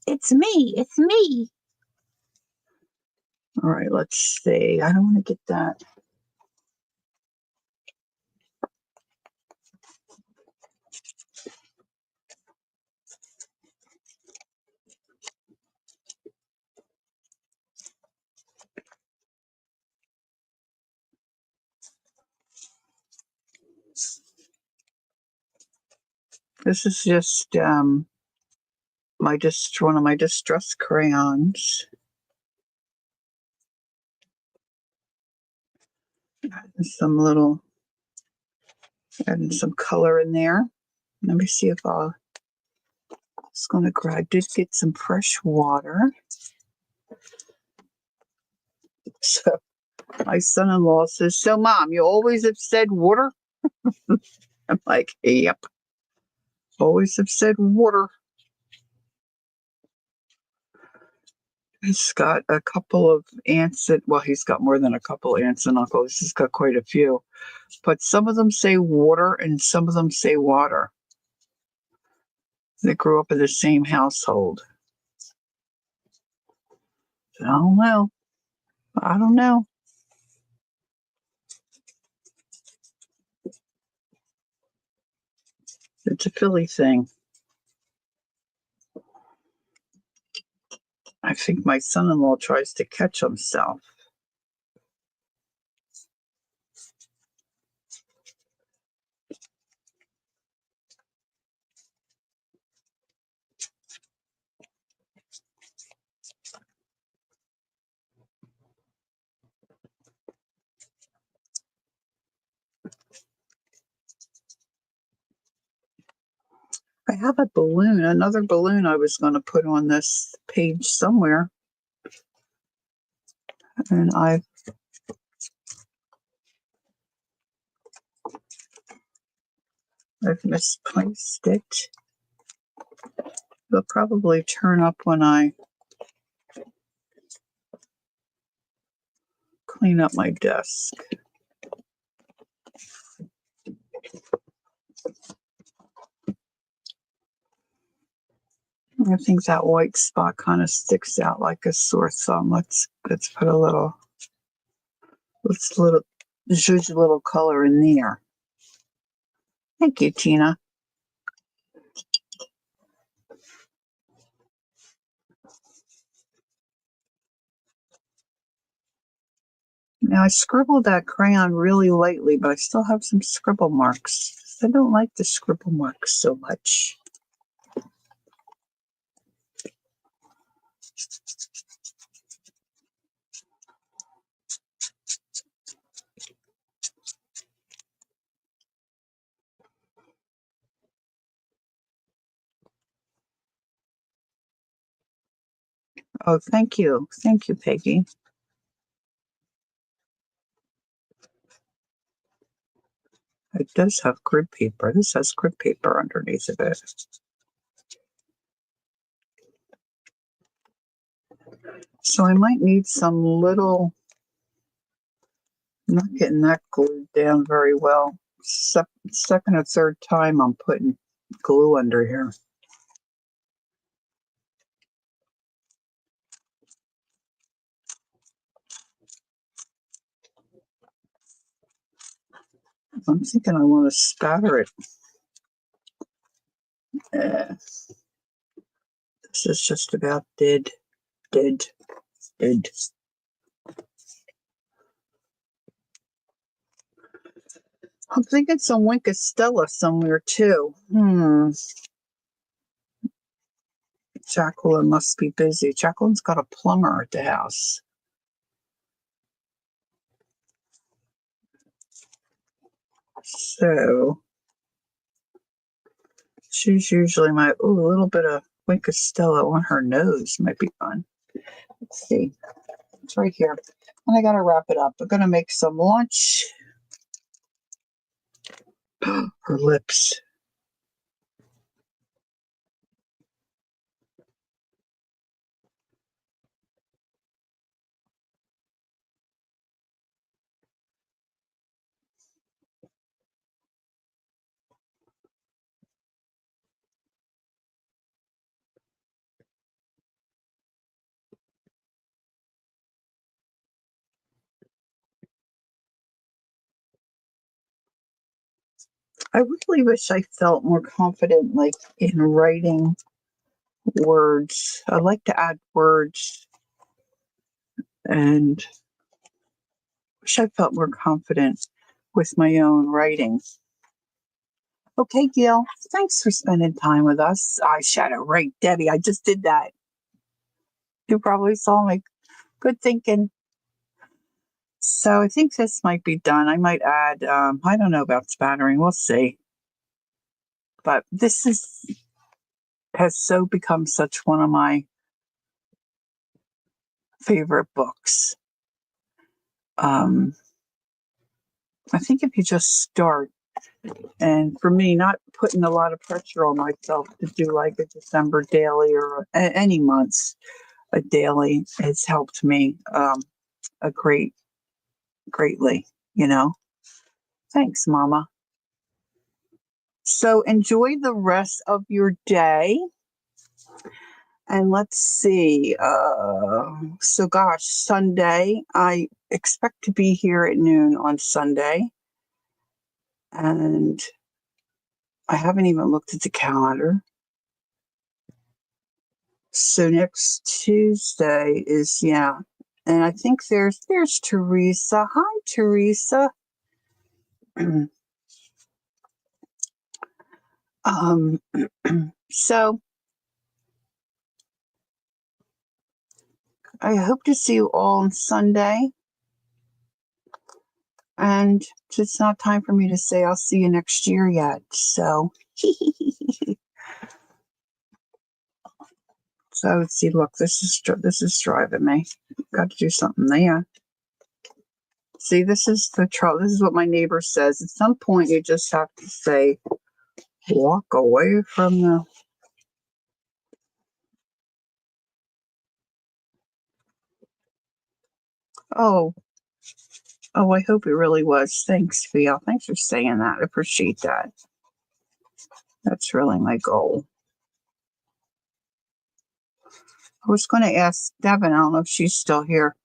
Speaker 1: It's me. It's me. All right, let's see. I don't want to get that. This is just one of my distress crayons. Some little, adding some color in there. Let me see if I'll, just going to grab, I did get some fresh water. So my son-in-law says, so Mom, you always have said water? I'm like, yep, always have said water. He's got a couple of aunts well, he's got more than a couple of aunts and uncles. He's got quite a few. But some of them say water and some of them say water. They grew up in the same household. I don't know. I don't know. It's a Philly thing. I think my son-in-law tries to catch himself. I have a balloon, another balloon I was going to put on this page somewhere. And I've misplaced it. It'll probably turn up when I clean up my desk. I think that white spot kind of sticks out like a sore thumb. Let's put a little, zhuzh a little color in there. Thank you, Tina. Now I scribbled that crayon really lightly, but I still have some scribble marks. I don't like the scribble marks so much. Oh, thank you. Thank you, Peggy. It does have grid paper. This has grid paper underneath of it. So I might need some little, I'm not getting that glued down very well. Second or third time I'm putting glue under here. I'm thinking I want to spatter it. This is just about dead. I'm thinking some Winkostella somewhere too. Jacqueline must be busy. Jacqueline's got a plumber at the house. So she's usually my, a little bit of Winkostella on her nose might be fun. Let's see. It's right here. And I gotta wrap it up. I'm gonna make some lunch. Her lips. I really wish I felt more confident, like in writing words. I like to add words, and wish I felt more confident with my own writing. Okay, Gil, thanks for spending time with us. Eyeshadow, right, Debbie, I just did that. You probably saw me. Good thinking. So I think this might be done. I might add, I don't know about spattering. We'll see. But this has so become such one of my favorite books. I think if you just start, and for me, not putting a lot of pressure on myself to do like a December daily or any months a daily, has helped me a greatly, you know. Thanks, Mama. So enjoy the rest of your day. And let's see. So, gosh, Sunday, I expect to be here at noon on Sunday. And I haven't even looked at the calendar. So next Tuesday is, yeah. And I think there's Teresa. Hi, Teresa. So I hope to see you all on Sunday. And it's not time for me to say I'll see you next year yet. So, so let's see. Look, this is driving me. Got to do something there. See, this is the trouble. This is what my neighbor says. At some point, you just have to say, walk away from the. Oh, oh, I hope it really was. Thanks, Phil. Thanks for saying that. I appreciate that. That's really my goal. I was going to ask Devin. I don't know if she's still here.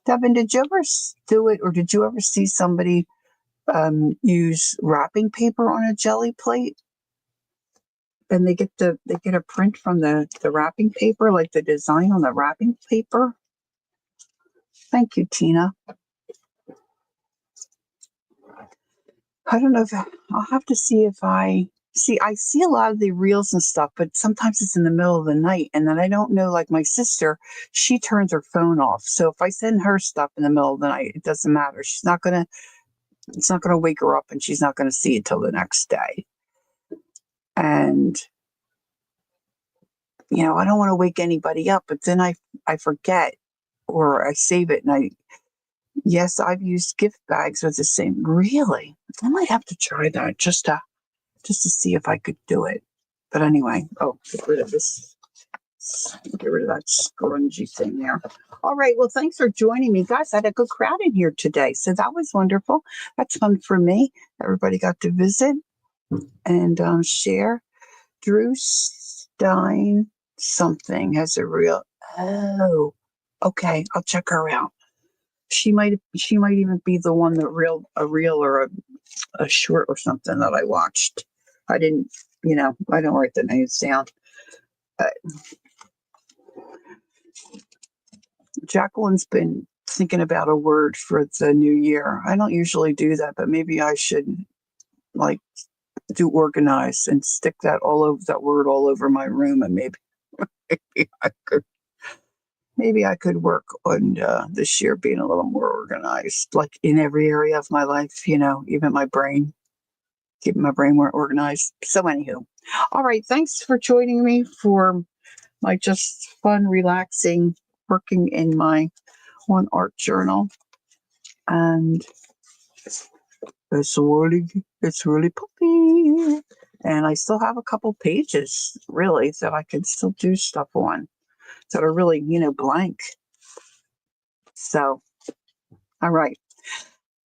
Speaker 1: Devin, did you ever do it, or did you ever see somebody use wrapping paper on a jelly plate? And they get a print from the wrapping paper, like the design on the wrapping paper. Thank you, Tina. I don't know if I'll have to see if I see a lot of the reels and stuff, but sometimes it's in the middle of the night, and then I don't know. Like my sister, she turns her phone off, so if I send her stuff in the middle of the night, it doesn't matter. It's not gonna wake her up, and she's not gonna see it till the next day. And I don't want to wake anybody up, but then I forget, or I save it, and yes, I've used gift bags with the same. Really, I might have to try that just to see if I could do it. But anyway, get rid of this. Get rid of that scrungy thing there. All right. Well, thanks for joining me, guys. I had a good crowd in here today, so that was wonderful. That's fun for me. Everybody got to visit and share. Drew Stein something has a real. Oh, okay. I'll check her out. She might even be the one that a reel or a short or something that I watched. I didn't, I don't write the names down. Jacqueline's been thinking about a word for the new year. I don't usually do that, but maybe I should like do organize and stick that word all over my room, and maybe I could work on this year being a little more organized, like in every area of my life, even my brain, keeping my brain more organized. So anywho, all right. Thanks for joining me for my just fun, relaxing, working in my one art journal. And it's really puppy. And I still have a couple pages really that I can still do stuff on that are really, blank. So, all right.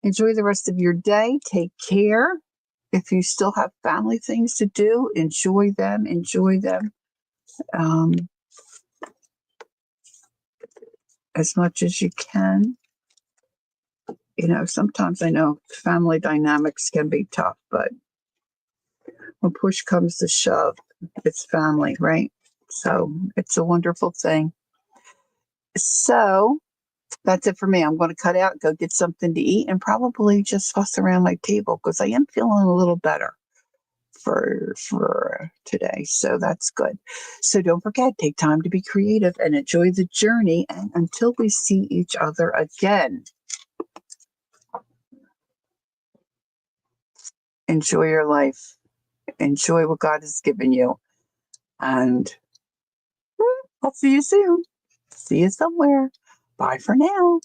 Speaker 1: Enjoy the rest of your day. Take care. If you still have family things to do, enjoy them. As much as you can. Sometimes I know family dynamics can be tough, but when push comes to shove, it's family, right? So it's a wonderful thing. So that's it for me. I'm going to cut out, go get something to eat, and probably just fuss around my table because I am feeling a little better for today. So that's good. So don't forget, take time to be creative and enjoy the journey. And until we see each other again, enjoy your life. Enjoy what God has given you. And I'll see you soon. See you somewhere. Bye for now.